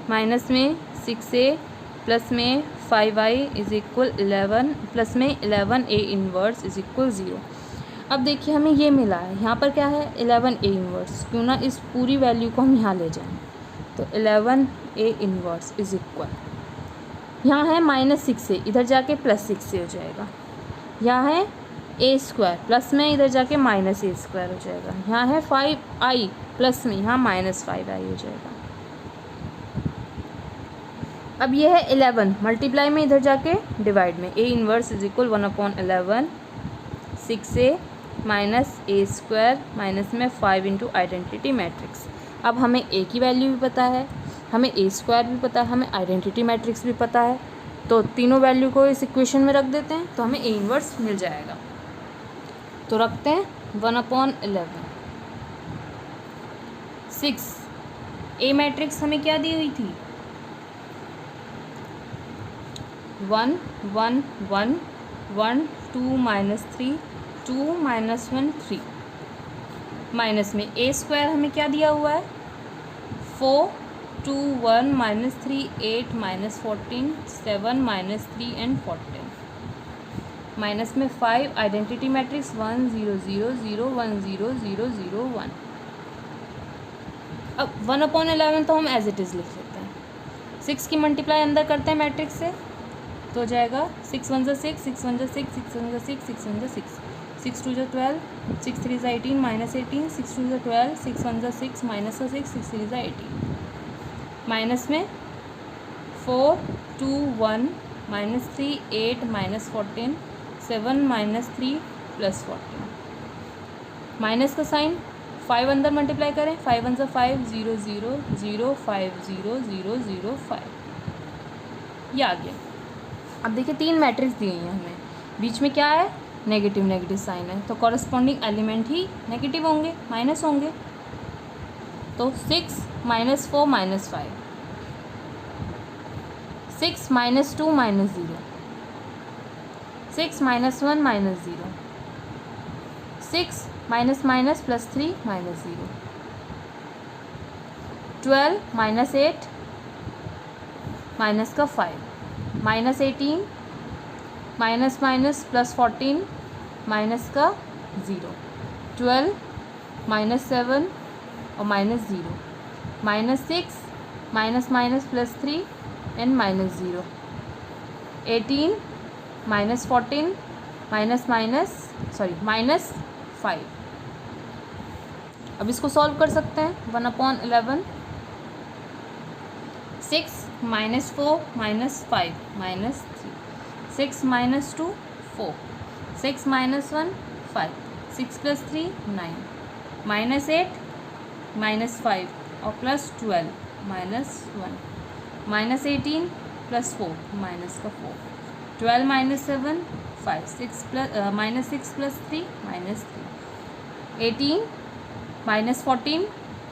S1: माइनस में 6A प्लस में 5I इज इक्वल 11 प्लस में 11A इन्वर्स इज इक्वल 0। अब देखिए हमें ये मिला है, यहाँ पर क्या है 11A इन्वर्स, क्यों ना इस पूरी वैल्यू को हम यहाँ ले जाएं। तो 11A इन्वर्स इज इक्वल, यहाँ है माइनस 6A, इधर जाके प्लस 6A हो जाएगा। यहाँ है A² प्लस में इधर जाके माइनस A² हो जाएगा। यहाँ है 5I प्लस में, यहाँ माइनस 5I हो जाएगा। अब ये है 11 मल्टीप्लाई में इधर जाके डिवाइड में, A inverse is equal 1/11 6A minus A² minus में 5 इंटू आइडेंटिटी मैट्रिक्स। अब हमें A की वैल्यू भी पता है, हमें A² भी पता है, हमें आइडेंटिटी मैट्रिक्स भी पता है। तो तीनों वैल्यू को इस इक्वेशन में रख देते हैं तो हमें A इन्वर्स मिल जाएगा। तो रखते हैं 1/11 6। A मैट्रिक्स हमें क्या दी हुई थी, 1 1 1 1 2 माइनस 3 2 माइनस 1 3, माइनस में A² हमें क्या दिया हुआ है 4 2 1 minus 3 8 minus 14 7 minus 3 and 14, minus में 5 आइडेंटिटी मैट्रिक्स 1 0 0 0 1 0 0 0 1। अब 1/11 तो हम एज इट इज़ लिख लेते हैं। 6 की मल्टीप्लाई अंदर करते हैं मैट्रिक्स से तो हो जाएगा 6 1 6 6 1 6 6 1 6 6 1 6 6 2 12 6 3 18 माइनस 18 6 2 12 6 1 6 माइनस 6 6 3 18, माइनस में 4 2 1 minus 3 8 minus 14 7 minus 3 plus 14, minus का साइन 5 अंदर मल्टीप्लाई करें 5 1 5 0 0 0 5 0 0 0 5, ये आ गया। अब देखिए 3 मैट्रिक्स दिए हैं हमें, बीच में क्या है नेगेटिव नेगेटिव साइन है, तो कॉरस्पॉन्डिंग एलिमेंट ही नेगेटिव होंगे, माइनस होंगे। तो 6 minus 4 minus 5, 6 minus 2 minus 0, 6 minus 1 minus 0, 6 minus minus plus 3 minus 0, 12 minus 8 minus का 5, minus 18 minus minus plus 14 minus का 0, 12 माइनस 7 और -0, -6 माइनस माइनस +3 एंड -0, 18 -14 -5। अब इसको सॉल्व कर सकते हैं। 1/11, 6 -4 -5 -3, 6 -2 4, 6 -1 5, 6 + 3 9, -8 -5 और +12 -1, -18 + 4 -4, 12 -7 5, -6 + 3 -3, 18 -14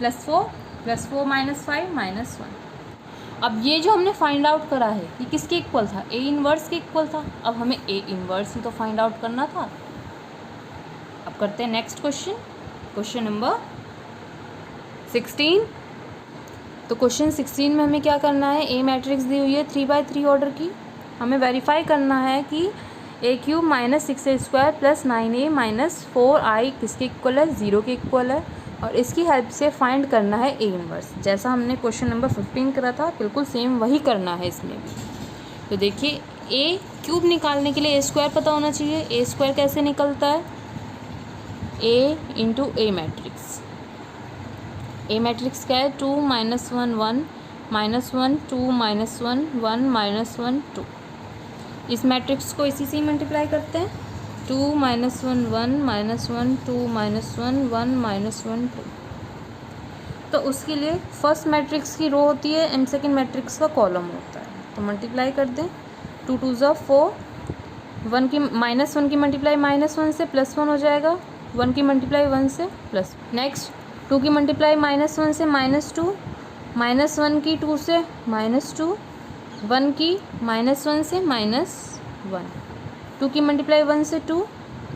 S1: +4 +4 -5 -1। अब ये जो हमने फाइंड आउट करा है ये किसके इक्वल था? ए इनवर्स के इक्वल था। अब हमें ए इनवर्स ही तो फाइंड आउट करना था। अब करते हैं नेक्स्ट क्वेश्चन नंबर 16। तो क्वेश्चन 16 में हमें क्या करना है? ए मैट्रिक्स दी हुई है 3/3 ऑर्डर की। हमें वेरीफाई करना है कि a³ - 6a² + 9a - 4i किसके इक्वल है? 0 के इक्वल है। और इसकी हेल्प से फाइंड करना है ए इनवर्स। जैसा हमने क्वेश्चन नंबर 15 करा था बिल्कुल सेम वही करना है इसमें भी। तो देखिए a³ निकालने के लिए a² पता होना चाहिए। a² कैसे निकलता है? a × a matrix. A matrix क्या है? 2 - 1 1 -1 2 -1 1 -1 2। इस मैट्रिक्स को इसी से मल्टीप्लाई करते हैं। 2 - 1 1 -1 2 -1 1 -1 2। तो उसके लिए फर्स्ट मैट्रिक्स की रो होती है एंड सेकेंड मैट्रिक्स का कॉलम होता है। तो मल्टीप्लाई कर दें। 2 2 ज़ा 4, -1 की मल्टीप्लाई -1 से +1 हो जाएगा, 1 की मल्टीप्लाई 1 से प्लस। नेक्स्ट 2 की मल्टीप्लाई -1 से -2, -1 की 2 से -2, 1 की -1 से -1, 2 की मल्टीप्लाई 1 से 2,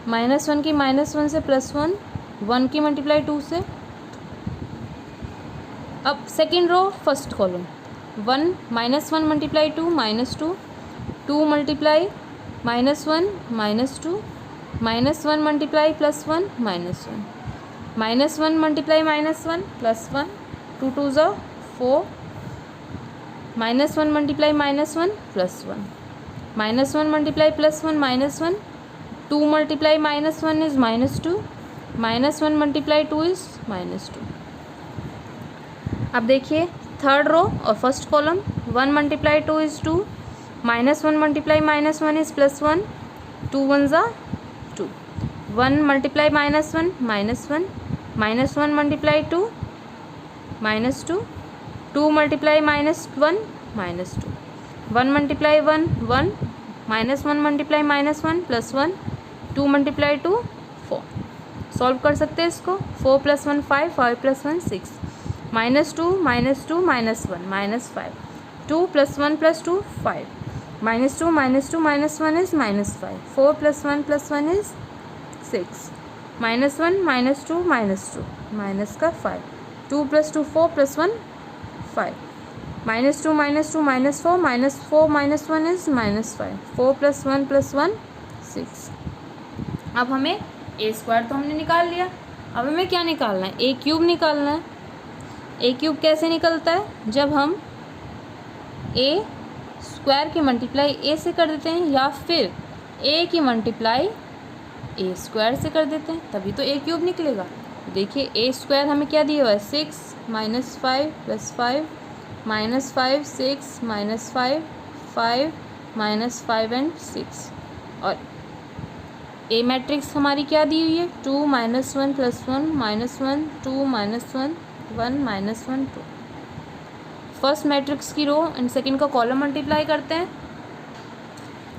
S1: -1 की -1 से +1, 1 की मल्टीप्लाई 2 से। अब second row first column 1 -1 multiply 2 -2, 2 multiply -1 -2, -1 multiply +1 -1, -1 multiply -1 +1, 2 2 ज़ा 4, -1 multiply -1 +1, -1 multiply +1 -1, 2 multiply -1 is -2, -1 multiply 2 is -2। अब देखिए थर्ड रो और first column 1 multiply 2 is 2, -1 multiply -1 is +1, 2 1 ज़ा 2, 1 multiply -1 -1, -1 multiply 2 -2, 2 multiply -1 -2, 1 multiply 1 1, -1 multiply -1 +1, 2 multiply 2 4। Solve कर सकते हैं इसको। 4 + 1 5, 5 + 1 6, -2 -2 -1 -5, 2 + 1 + 2 5, -2 -2 -1 is -5, 4 + 1 + 1 is 6, -1 -2 -2 माइनस का 5, 2 + 2 4 + 1 5, -2 -2 -4, -4 -1 is -5, 4 + 1 + 1 6। अब हमें a² तो हमने निकाल लिया। अब हमें क्या निकालना है? a³ निकालना है। a³ कैसे निकलता है? जब हम a² की मल्टीप्लाई a से कर देते हैं या फिर a की मल्टीप्लाई a² से कर देते हैं, तभी तो a³ निकलेगा। देखिए a² हमें क्या दिया हुआ है? 6 -5 + 5 -5 6 -5 5 -5 एंड 6। और ए मैट्रिक्स हमारी क्या दी हुई है? 2 - 1 + 1 -1 2 -1 1 -1 2। फर्स्ट मैट्रिक्स की रो एंड सेकंड का कॉलम मल्टीप्लाई करते हैं।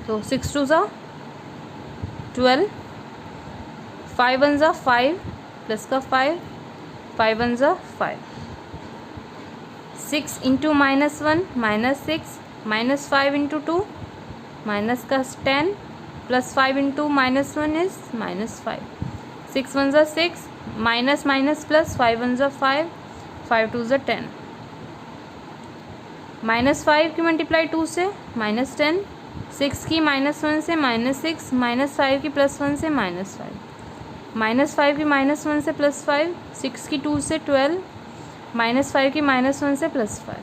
S1: तो 6 2 ज़ा 12, 5 1 ज़ा 5 प्लस का 5, 5 1 ज़ा 5, 6 × -1 -6, -5 × 2 माइनस का 10 प्लस 5 × -1 इज -5, 6 1 ज़ा 6, माइनस माइनस प्लस 5 1 ज़ा 5, 5 2 ज़ा 10, -5 की मल्टीप्लाई 2 से -10, 6 की -1 से -6, -5 की +1 से -5, -5 की -1 से +5, 6 की 2 से 12, -5 की -1 से +5,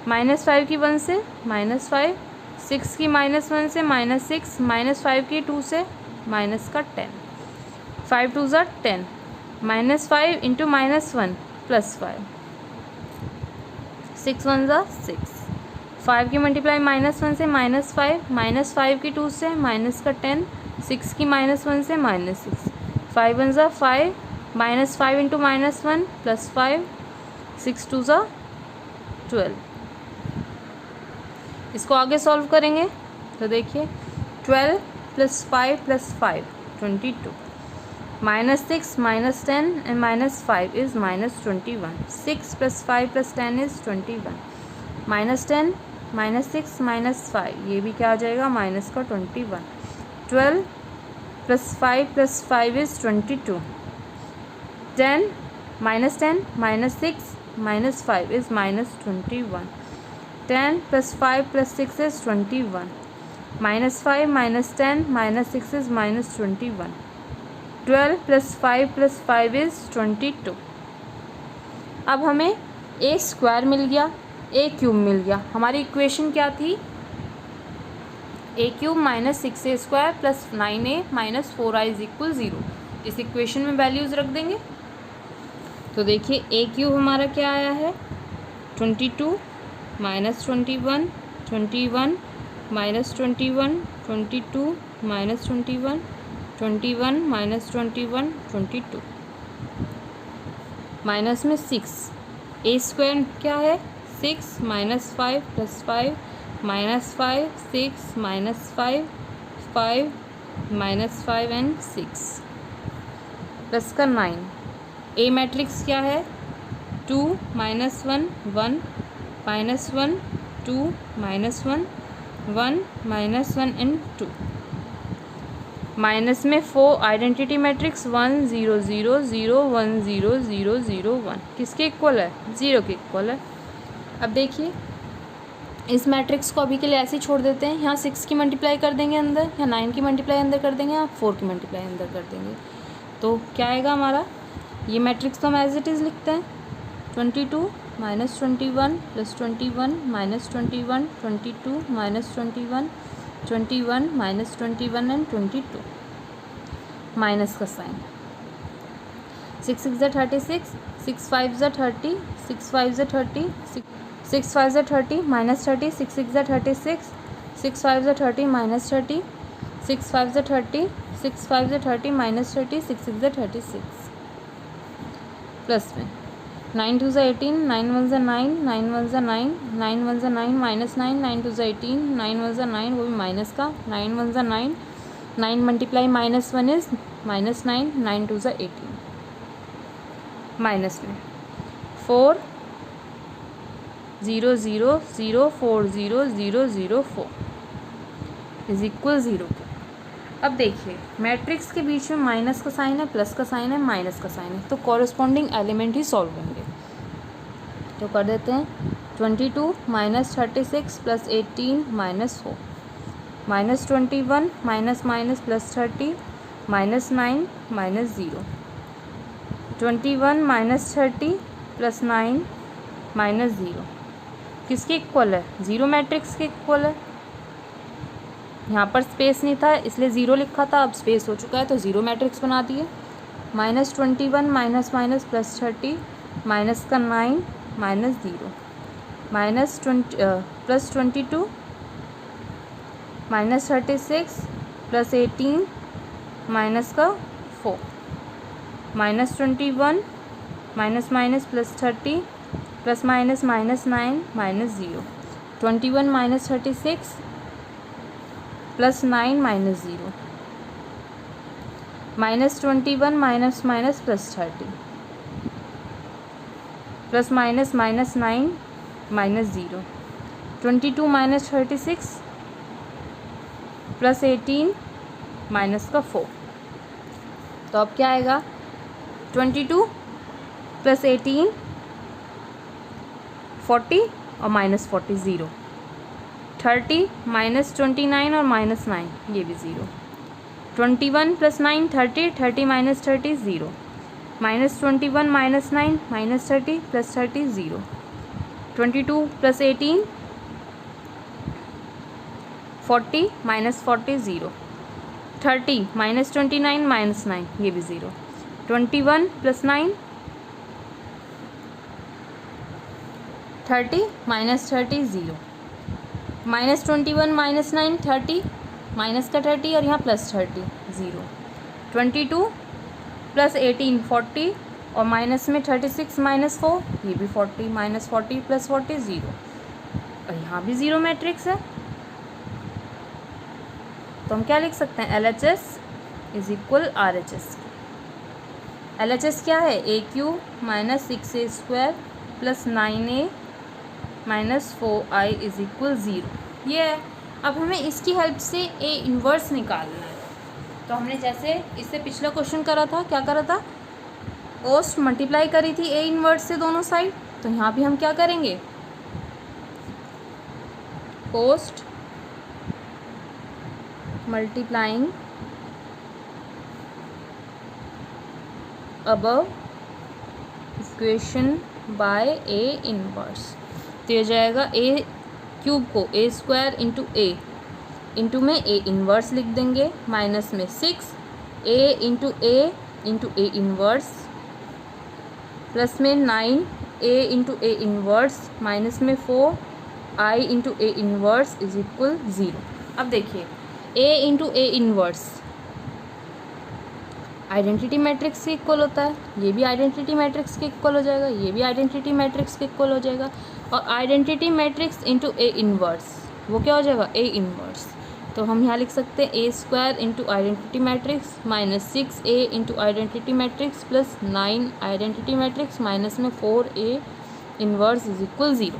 S1: -5 की 1 से -5, 6 की -1 से -6, -5 की 2 से -10, 5 2 ज़ा 10, -5 इंटू -1 +5, 6 1 ज़ा 6, 5 की मल्टीप्लाई -1 से -5, -5 की 2 से -10, 6 की -1 से -6, 5 1 ज़ा 5, -5 इंटू -1 +5, 6 2 ज़ा 12। इसको आगे सॉल्व करेंगे तो देखिए 12 + 5 + 5 22, -6 -10 and -5 is -21, 6 + 5 + 10 is 21, -10 -6 -5 ये भी क्या आ जाएगा माइनस का 21, 12 + 5 + 5 is 22, 10 -10 -6 -5 is -21, 10 + 5 + 6 is 21, -5 -10 -6 is -21, 12 + 5 + 5 is 22। अब हमें ए स्क्वायर मिल गया, ए क्यूब मिल गया। हमारी इक्वेशन क्या थी? ए क्यूब -6a² + 9a - 4i = 0। इस इक्वेशन में वैल्यूज़ रख देंगे तो देखिए ए क्यूब हमारा क्या आया है 22 - 21 21 - 21 22 - 21 21 - 21 22 माइनस में 6, ए स्क्वायर क्या है 6 - 5 + 5 -5 6 -5 5 -5 and 6 प्लस का 9, ए मैट्रिक्स क्या है 2 - 1 1 -1 2 -1 1 -1 and 2 माइनस में 4, आइडेंटिटी मैट्रिक्स 1 0 0 0 1 0 0 0 1 किसके इक्वल है 0 के इक्वल है। अब देखिए इस मैट्रिक्स को अभी के लिए ऐसे ही छोड़ देते हैं, यहाँ 6 की मल्टीप्लाई कर देंगे अंदर, या 9 की मल्टीप्लाई अंदर कर देंगे, या 4 की मल्टीप्लाई अंदर कर देंगे तो क्या आएगा हमारा ये मैट्रिक्स तो हम एज इट इज़ लिखते हैं 22 - 21 + 21 - 21 22 - 21 21 - 21 and 22 माइनस का साइन 6 6 ज़ा 36 6 5 ज़ा 30 6 5 ज़ा 30 6 5 ज़ा 30 -30 6 6 ज़ा 36 6 5 ज़ा 30 -30 6 5 ज़ा 30 6 5 ज़ा 30 -30 6 6 ज़ा 36 प्लस में 9 2 ज़ा 18 9 1 ज़ा 9 9 1 ज़ा 9 9 1 ज़ा 9 -9 9 2 ज़ा 18 9 1 ज़ा 9 वो भी माइनस का 9 1 ज़ा 9 9 मल्टीप्लाई -1 इज़ -9 9 2 ज़ा 18 माइनस में 4 0 0 0 4 0 0 0 4 इज इक्वल 0 के। अब देखिए मैट्रिक्स के बीच में माइनस का साइन है, प्लस का साइन है, माइनस का साइन है, तो कॉरस्पॉन्डिंग एलिमेंट ही सॉल्व होंगे। तो कर देते हैं 22 - 36 + 18 - 4 -21 - +30 -9 -0 21 - 30 + 9 -0 किसके इक्वल है 0 मैट्रिक्स के इक्वल है। यहाँ पर स्पेस नहीं था इसलिए 0 लिखा था, अब स्पेस हो चुका है तो 0 मैट्रिक्स बना दिए। -21 +30 माइनस का 9 -0 +22 -36 +18 माइनस का 4 -21 +30 +- -9 -0 21 - 36 +9 -0 -21 -+ 30 +- -9 -0 22 - 36 +18 माइनस का 4 तो अब क्या आएगा 22 + 18 40 और -40 0 30 -29 और -9 ये भी 0 21 + 9 30 30 - 30 0 -21 -9 -30 +30 0, 22 + 18 40 -40 0, 30 -29 -9 ये भी 0, 21 + 9 30 -30 0, -21 -9 30 माइनस का 30 और यहाँ +30 0, 22 + 18 40 और माइनस में 36 -4 ये भी 40 -40 + 40 0 और यहाँ भी 0 मैट्रिक्स है। तो हम क्या लिख सकते हैं, LHS = RHS। LHS क्या है, AQ - 6A² + 9A - 4I = 0 ये है। अब हमें इसकी हेल्प से A इन्वर्स निकालना है। तो हमने जैसे इससे पिछला क्वेश्चन करा था, क्या करा था, कोस्ट मल्टीप्लाई करी थी A इन्वर्स से दोनों साइड। तो यहाँ भी हम क्या करेंगे, post multiplying above equation by A inverse. तो ये जाएगा A क्यूब को A² × A इंटू में A इन्वर्स लिख देंगे, माइनस में 6A × A × A inverse plus में 9A × A इन्वर्स माइनस में 4I × A इन्वर्स = 0। अब देखिए A × A inverse identity matrix के इक्वल होता है, ये भी आइडेंटिटी मैट्रिक्स के इक्वल हो जाएगा, ये भी आइडेंटिटी मैट्रिक्स के इक्वल हो जाएगा। और identity matrix into A inverse वो क्या हो जाएगा, A इन्वर्स। तो हम यहाँ लिख सकते हैं A² × identity matrix minus 6A × identity matrix plus 9 identity matrix minus में 4A इन्वर्स = 0।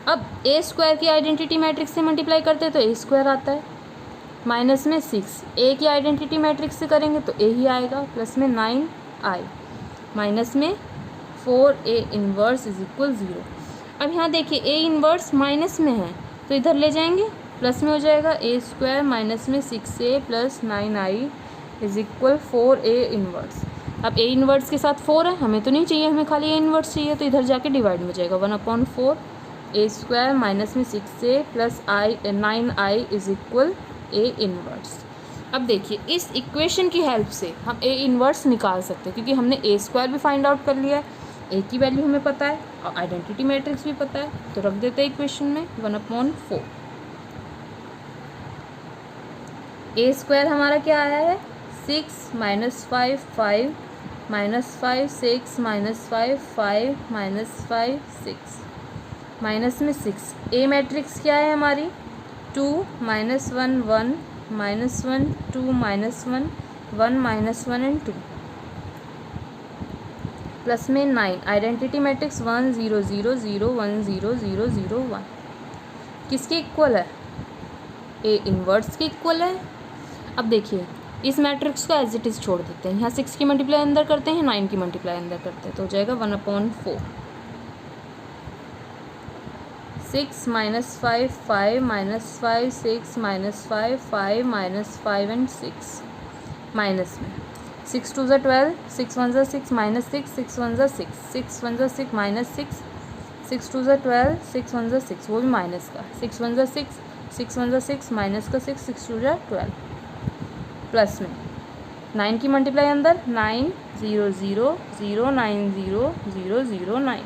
S1: अब A² की आइडेंटिटी मैट्रिक्स से मल्टीप्लाई करते हैं तो A² आता है, माइनस में 6A की आइडेंटिटी मैट्रिक्स से करेंगे तो A ही आएगा, प्लस में 9I माइनस में 4A इन्वर्स = 0। अब यहाँ देखिए A इन्वर्स माइनस में है तो इधर ले जाएंगे, प्लस में हो जाएगा A² माइनस में 6A plus 9I = 4A inverse. अब A इन्वर्स के साथ 4 है, हमें तो नहीं चाहिए, हमें खाली A इन्वर्स चाहिए, तो इधर जाके डिवाइड में जाएगा 1/4 A² माइनस में 6A plus 9I = A inverse. अब देखिए इस इक्वेशन की हेल्प से हम A इन्वर्स निकाल सकते हैं, क्योंकि हमने A² भी फाइंड आउट कर लिया है, A की वैल्यू हमें पता है और आइडेंटिटी मैट्रिक्स भी पता है। तो रख देते हैं इक्वेशन में 1/4। A² हमारा क्या आया है, 6 - 5 5 -5 6 -5 5 -5 6 माइनस में 6। A मैट्रिक्स क्या है हमारी, 2 - 1 1 -1 2 -1 1 -1 and 2 प्लस में 9 आइडेंटिटी मैट्रिक्स 1 0 0 0 1 0 0 0 1 किसके इक्वल है, A इन्वर्स के इक्वल है। अब देखिए इस मैट्रिक्स को एज इट इज़ छोड़ देते हैं, यहाँ 6 की मल्टीप्लाई अंदर करते हैं, 9 की मल्टीप्लाई अंदर करते हैं, तो हो जाएगा 1/4। 6 - 5 5 -5 6 -5 5 -5 and 6 माइनस में 6 2 12 6 1 6 माइनस 6 6 1 6 6 1 6 माइनस 6 6 2 12 6 1 6 वो भी माइनस का 6 1 6 6 1 6 माइनस का 6 6 2 12 प्लस में 9 की मल्टीप्लाई अंदर 9 0 0 0 9 0 0 0 9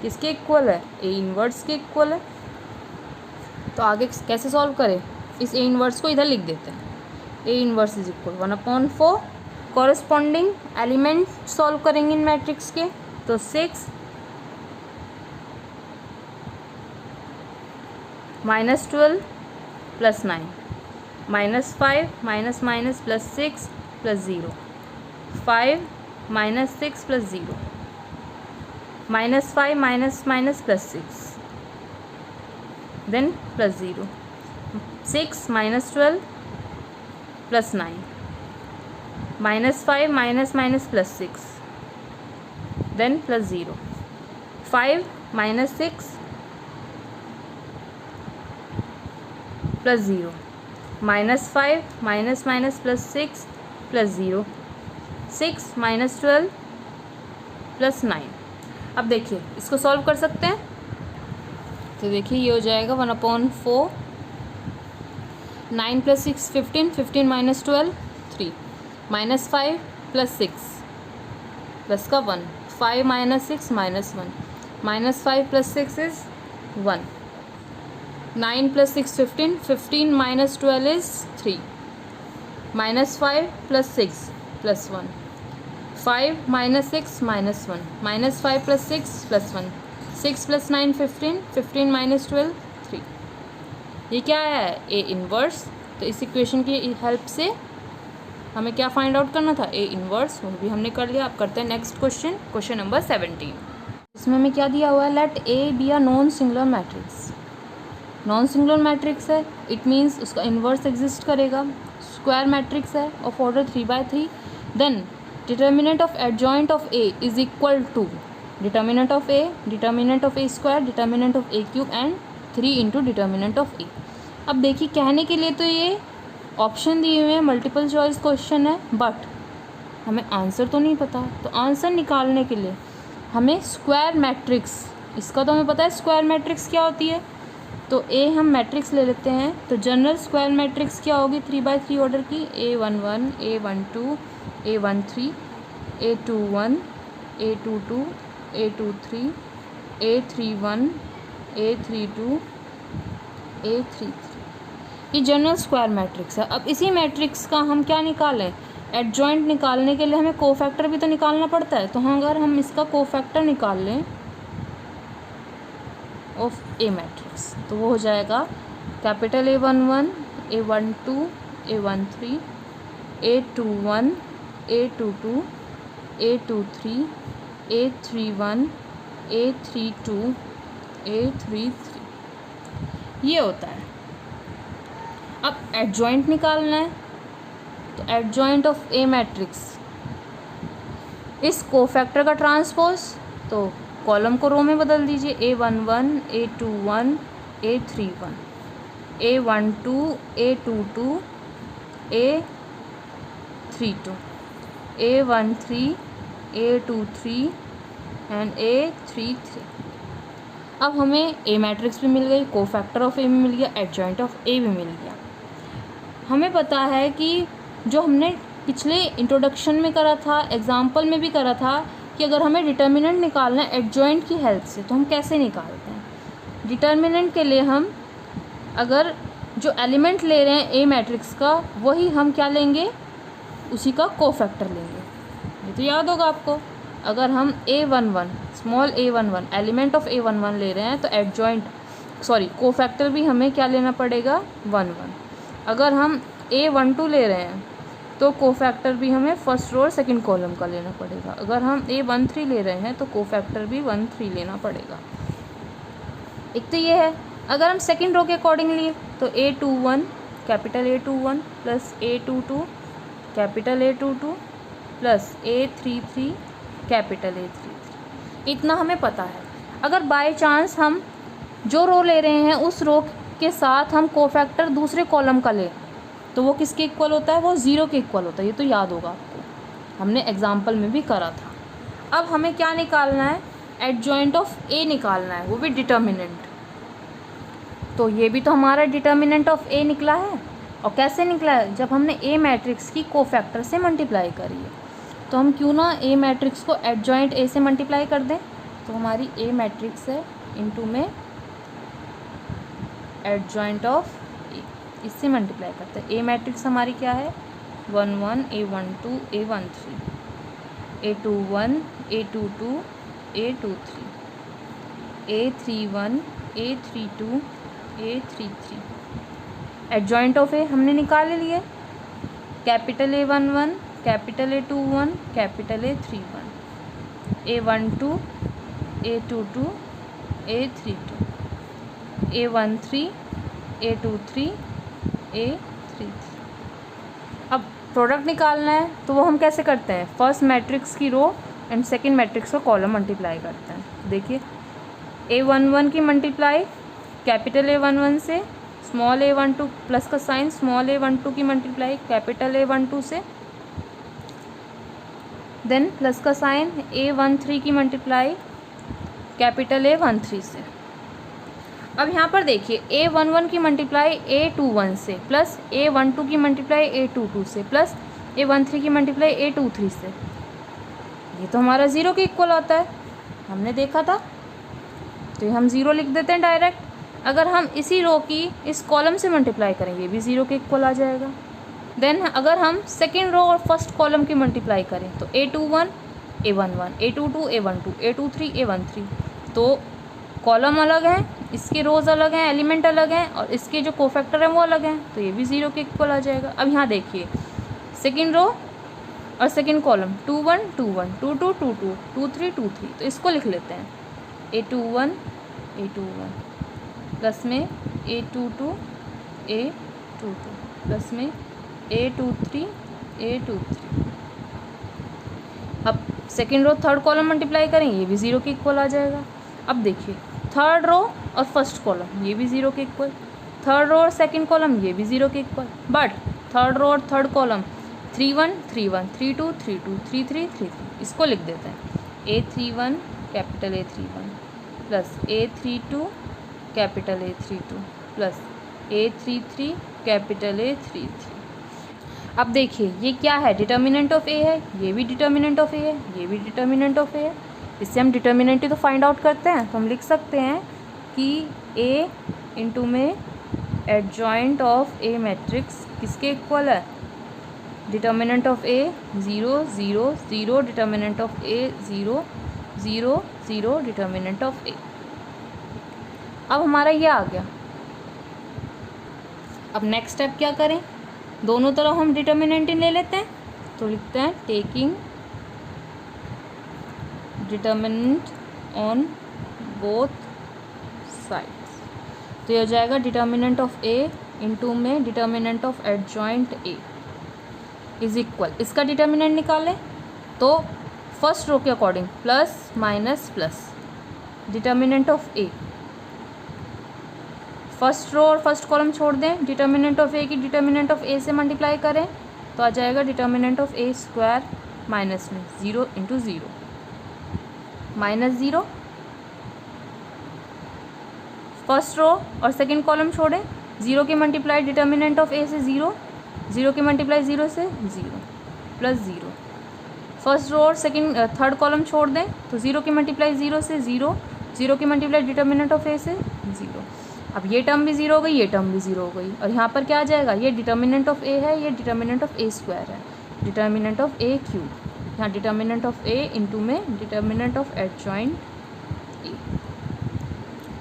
S1: किसके इक्वल है, A इन्वर्स के इक्वल है। तो आगे कैसे सॉल्व करें, इस A इन्वर्स को इधर लिख देते हैं, A inverse = 1/4। Corresponding element solve करेंगे इन मैट्रिक्स के, तो 6 -12 plus 9 -5 minus minus plus 6 plus 0 5 -6 plus 0 -5 minus minus plus 6 then plus 0 6 -12 plus 9 -5 minus minus plus 6 then plus 0 5 -6 plus 0 -5 minus minus plus 6 plus 0 6 -12 plus 9। अब देखिए इसको सॉल्व कर सकते हैं, तो देखिए ये हो जाएगा 1/4, 9 + 6 15, 15 - 12 3, -5 + 6 प्लस का 1, 5 - 6 -1, -5 + 6 इज़ 1, 9 + 6 15, 15 - 12 इज़ 3, -5 + 6 + 1, 5 - 6 -1, -5 + 6 + 1, 6 + 9 15, 15 - 12 3। ये क्या है? A inverse. तो इस इक्वेशन की हेल्प से हमें क्या फाइंड आउट करना था? A inverse. वो भी हमने कर लिया। अब करते हैं नेक्स्ट क्वेश्चन, क्वेश्चन नंबर 17। इसमें हमें क्या दिया हुआ है? Let A B a non singular matrix. Non singular matrix है, इट मीन्स उसका इन्वर्स एग्जिस्ट करेगा। स्क्वायर मैट्रिक्स है of order 3/3, then determinant of adjoint of A is equal to determinant of A square, determinant of A cube and 3 into determinant of A. अब देखिए कहने के लिए तो ये ऑप्शन दिए हुए हैं, मल्टीपल चॉइस क्वेश्चन है, बट हमें आंसर तो नहीं पता। तो आंसर निकालने के लिए हमें स्क्वायर मैट्रिक्स, इसका तो हमें पता है स्क्वायर मैट्रिक्स क्या होती है। तो ए हम मैट्रिक्स ले लेते हैं, तो जनरल स्क्वायर मैट्रिक्स क्या होगी 3/3 ऑर्डर की? A11, A12, A13, A21, A22, A23, A31, A32, A33। ये जनरल स्क्वायर मैट्रिक्स है। अब इसी मैट्रिक्स का हम क्या निकालें? एडजॉइंट निकालने के लिए हमें कोफैक्टर भी तो निकालना पड़ता है। तो हाँ, अगर हम इसका कोफैक्टर निकाल लें ऑफ ए मैट्रिक्स, तो वो हो जाएगा capital A11, A12, A13, A21, A22, A23, A31, A32, A33। ये होता है। अब एडजॉइंट निकालना है, तो एडजॉइंट ऑफ ए मैट्रिक्स इस कोफैक्टर का ट्रांसपोज, तो कॉलम को रो में बदल दीजिए। A11, A21, A31, A12, A22, A32, A13, A23 and A33। अब हमें ए मैट्रिक्स भी मिल गई, कोफैक्टर ऑफ ए भी मिल गया, एडजॉइंट ऑफ ए भी मिल गया। हमें पता है कि जो हमने पिछले इंट्रोडक्शन में करा था, एग्जाम्पल में भी करा था, कि अगर हमें डिटर्मिनेंट निकालना है एडजॉइंट की हेल्प से, तो हम कैसे निकालते हैं? डिटर्मिनेंट के लिए हम अगर जो एलिमेंट ले रहे हैं ए मैट्रिक्स का, वही हम क्या लेंगे? उसी का कोफैक्टर लेंगे। ये तो याद होगा आपको। अगर हम A11 small a11 element of A11 ले रहे हैं, तो कोफैक्टर भी हमें क्या लेना पड़ेगा? 1 1। अगर हम A12 ले रहे हैं, तो कोफैक्टर भी हमें फर्स्ट रो और सेकंड कॉलम का लेना पड़ेगा। अगर हम A13 ले रहे हैं, तो कोफैक्टर भी 13 लेना पड़ेगा। एक तो ये है। अगर हम सेकंड रो के अकॉर्डिंग लिए, तो A21 capital A21 plus A22 capital A22 plus A33 capital A33। इतना हमें पता है। अगर बाय चांस हम जो रो ले रहे हैं उस रो के साथ हम कोफैक्टर दूसरे कॉलम का लें, तो वो किसके इक्वल होता है? वो 0 के इक्वल होता है। ये तो याद होगा आपको, हमने एग्जाम्पल में भी करा था। अब हमें क्या निकालना है? एडजॉइंट ऑफ ए निकालना है, वो भी डिटर्मिनेंट। तो ये भी तो हमारा डिटर्मिनेंट ऑफ ए निकला है। और कैसे निकला है? जब हमने ए मैट्रिक्स की कोफैक्टर से मल्टीप्लाई करी है। तो हम क्यों ना ए मैट्रिक्स को एडजॉइंट ए से मल्टीप्लाई कर दें। तो हमारी ए मैट्रिक्स है इनटू में एडजॉइंट ऑफ ए, इससे मल्टीप्लाई करते हैं। ए मैट्रिक्स हमारी क्या है? 1 1, A12, A13, A21, A22, A23, A31, A32, A33। Adjoint of ए हमने निकाल लिए। Capital A11 capital A21 capital A31, A12, A22, A32, A13, A23, A33। अब प्रोडक्ट निकालना है, तो वो हम कैसे करते हैं? फर्स्ट मैट्रिक्स की रो एंड सेकंड मैट्रिक्स का कॉलम मल्टीप्लाई करते हैं। देखिए A11 की मल्टीप्लाई कैपिटल A11 से, स्मॉल a12 प्लस का साइन, स्मॉल a12 की मल्टीप्लाई कैपिटल A12 से, देन प्लस का साइन, A13 की मल्टीप्लाई कैपिटल A13 से। अब यहाँ पर देखिए A11 की मल्टीप्लाई A21 से प्लस A12 की मल्टीप्लाई A22 से प्लस A13 की मल्टीप्लाई A23 से। ये तो हमारा ज़ीरो के इक्वल आता है, हमने देखा था, तो ये हम ज़ीरो लिख देते हैं डायरेक्ट। अगर हम इसी रो की इस कॉलम से मल्टीप्लाई करें ये भी ज़ीरो के इक्वल आ जाएगा। देन अगर हम सेकेंड रो और फर्स्ट कॉलम की मल्टीप्लाई करें तो A21 A11, A22 A12, A23 A13, तो कॉलम अलग है, इसके रोज़ अलग हैं, एलिमेंट अलग हैं, और इसके जो कोफैक्टर हैं वो अलग हैं, तो ये भी ज़ीरो के इक्वल आ जाएगा। अब यहाँ देखिए सेकेंड रो और सेकेंड कॉलम 21 21, 22 22, 23 23, तो इसको लिख लेते हैं A21 प्लस में A22 प्लस में A23 अब second row third column multiply करेंगे ये भी ज़ीरो के इक्वल आ जाएगा। अब देखिए थर्ड रो और फर्स्ट कॉलम ये भी ज़ीरो के इक्वल, थर्ड रो और सेकेंड कॉलम ये भी ज़ीरो के इक्वल, बट थर्ड रो और थर्ड कॉलम 31 31, 32 32, 33 33, इसको लिख देते हैं A31 capital A31 plus A32 capital A32 plus A33 capital A33। अब देखिए ये क्या है, डिटर्मिनेंट ऑफ ए है, ये भी डिटर्मिनेंट ऑफ ए है, ये भी डिटर्मिनेंट ऑफ ए है। इससे हम डिटर्मिनेंट ही तो फाइंड आउट करते हैं, तो हम लिख सकते हैं कि ए इंटू में एडजॉइंट ऑफ ए मैट्रिक्स किसके इक्वल है, determinant of A 0 0 0, determinant of A 0 0 0, determinant of A. अब हमारा ये आ गया। अब नेक्स्ट स्टेप क्या करें, दोनों तरफ हम डिटर्मिनेंट ले लेते हैं, तो लिखते हैं taking determinant on both sides, तो ये हो जाएगा डिटर्मिनेंट ऑफ ए इंटू में determinant of adjoint A is equal, इसका डिटर्मिनेंट निकालें तो फर्स्ट रो के according plus minus plus, determinant of A first row और फर्स्ट कॉलम छोड़ दें, डिटर्मिनेंट ऑफ ए की डिटर्मिनेंट ऑफ ए से मल्टीप्लाई करें तो आ जाएगा determinant of A square minus में 0 इंटू 0 माइनस 0, फर्स्ट रो और सेकेंड कॉलम छोड़ें, 0 की मल्टीप्लाई डिटर्मिनेंट ऑफ ए से 0, 0 की मल्टीप्लाई 0 से 0 प्लस 0, फर्स्ट रो और सेकेंड थर्ड कॉलम छोड़ दें तो 0 की मल्टीप्लाई 0 से 0, 0 की मल्टीप्लाई डिटर्मिनेंट ऑफ ए से 0। अब ये टर्म भी ज़ीरो हो गई, ये टर्म भी ज़ीरो हो गई, और यहाँ पर क्या आ जाएगा, ये डिटर्मिनेंट ऑफ ए है, ये डिटर्मिनेंट ऑफ ए स्क्वायर है, डिटर्मिनेंट ऑफ ए क्यूब, यहाँ डिटर्मिनेंट ऑफ ए इंटू में डिटर्मिनेंट ऑफ एडजॉइंट ए।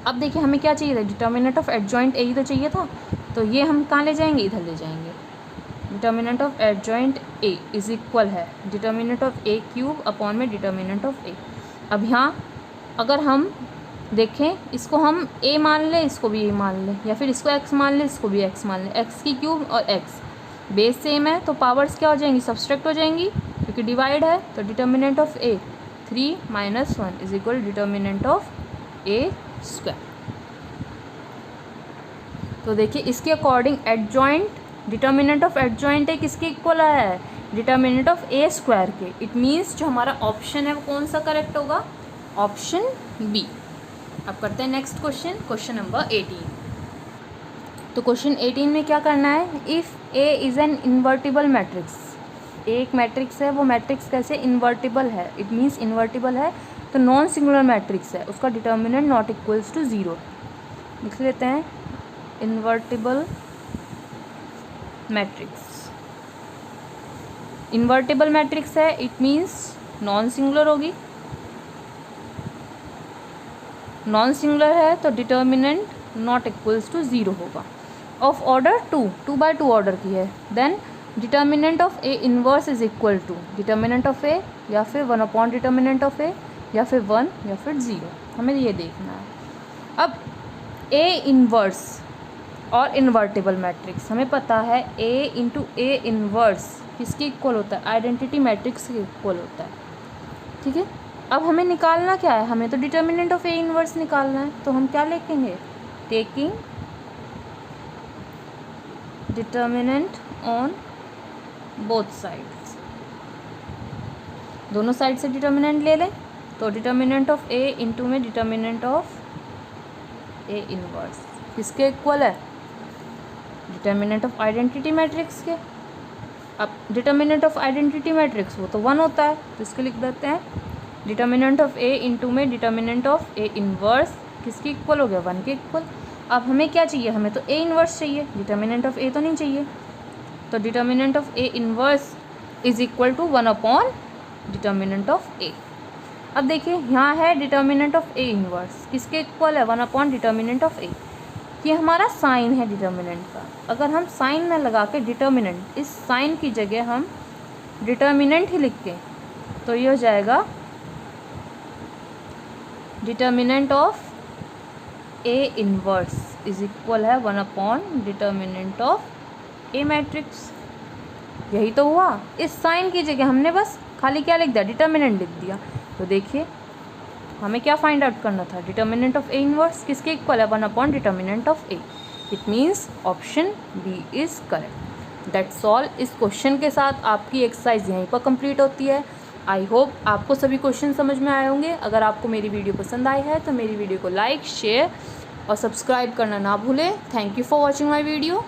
S1: अब देखिए हमें क्या चाहिए था, डिटर्मिनेंट ऑफ एडजॉइंट ए ही तो चाहिए था, तो ये हम कहाँ ले जाएंगे, इधर ले जाएंगे। Determinant of adjoint A is equal है determinant of A cube upon में डिटर्मिनेंट ऑफ ए। अब यहाँ अगर हम देखें, इसको हम a मान लें, इसको भी a मान लें, या फिर इसको x मान लें, इसको भी x मान लें, x की क्यूब और x बेस सेम है तो पावर्स क्या हो जाएंगी, सब्सट्रैक्ट हो जाएंगी, क्योंकि डिवाइड है, तो determinant of a 3 - 1 is equal determinant of a square. तो देखिए इसके according adjoint, determinant of adjoint है किसके इक्वल है, डिटर्मिनेंट ऑफ a स्क्वायर के। इट मीन्स जो हमारा ऑप्शन है वो कौन सा करेक्ट होगा, ऑप्शन बी। अब करते हैं नेक्स्ट क्वेश्चन, क्वेश्चन नंबर 18। तो क्वेश्चन 18 में क्या करना है, if A is an invertible matrix, एक मैट्रिक्स है, वो मैट्रिक्स कैसे इन्वर्टिबल है, इट मीन्स इन्वर्टिबल है तो नॉन सिंगुलर मैट्रिक्स है, उसका डिटर्मिनेंट नॉट इक्वल्स टू 0। लिख लेते हैं इन्वर्टिबल मैट्रिक्स, इन्वर्टिबल मैट्रिक्स है इट मीन्स नॉन सिंगुलर होगी, नॉन सिंगुलर है तो डिटर्मिनेंट नॉट इक्वल्स टू 0 होगा, ऑफ ऑर्डर 2 बाई 2 ऑर्डर की है। Then determinant of A inverse is equal to determinant of A या फिर 1 अपॉन डिटर्मिनेंट ऑफ ए या फिर 1 या फिर 0, हमें ये देखना है। अब ए इन्वर्स और इन्वर्टिबल मैट्रिक्स हमें पता है ए इंटू ए इन्वर्स किसके इक्वल होता है, आइडेंटिटी मैट्रिक्स के इक्वल होता है, ठीक है। अब हमें निकालना क्या है, हमें तो डिटर्मिनेंट ऑफ ए इन्वर्स निकालना है, तो हम क्या लिखेंगे, taking determinant on both sides, दोनों साइड से डिटर्मिनेंट ले लें, तो डिटर्मिनेंट ऑफ ए इंटू में डिटर्मिनेंट ऑफ ए इनवर्स किसके इक्वल है? डिटर्मिनेंट ऑफ आइडेंटिटी मैट्रिक्स के। अब डिटर्मिनेंट ऑफ आइडेंटिटी मैट्रिक्स वो तो 1 होता है, तो इसके लिख देते हैं डिटर्मिनेंट ऑफ ए इंटू में डिटर्मिनेंट ऑफ ए इनवर्स किसके इक्वल हो गया? 1 के इक्वल। अब हमें क्या चाहिए? हमें तो ए इनवर्स चाहिए, डिटर्मिनेंट ऑफ ए तो नहीं चाहिए। तो determinant of A inverse is equal to 1 upon determinant of A. अब देखिए यहाँ है डिटर्मिनेंट ऑफ ए इनवर्स किसके इक्वल है? 1 अपॉन डिटर्मिनेंट ऑफ ए। ये हमारा साइन है डिटर्मिनेंट का। अगर हम साइन में लगा के डिटर्मिनेंट, इस साइन की जगह हम डिटर्मिनेंट ही लिख के, तो ये हो जाएगा determinant of A inverse is equal है 1 upon determinant of A matrix. यही तो हुआ, इस साइन की जगह हमने बस खाली क्या लिख दिया? डिटर्मिनेंट लिख दिया। तो देखिए हमें क्या फाइंड आउट करना था? डिटर्मिनेंट ऑफ ए इनवर्स किसके इक्वल है? 1 upon determinant of A. It means option B is correct. That's all. इस क्वेश्चन के साथ आपकी एक्सरसाइज यहीं पर कंप्लीट होती है। आई होप आपको सभी क्वेश्चन समझ में आए होंगे। अगर आपको मेरी वीडियो पसंद आई है तो मेरी वीडियो को लाइक, शेयर और सब्सक्राइब करना ना भूलें। Thank you for watching my video.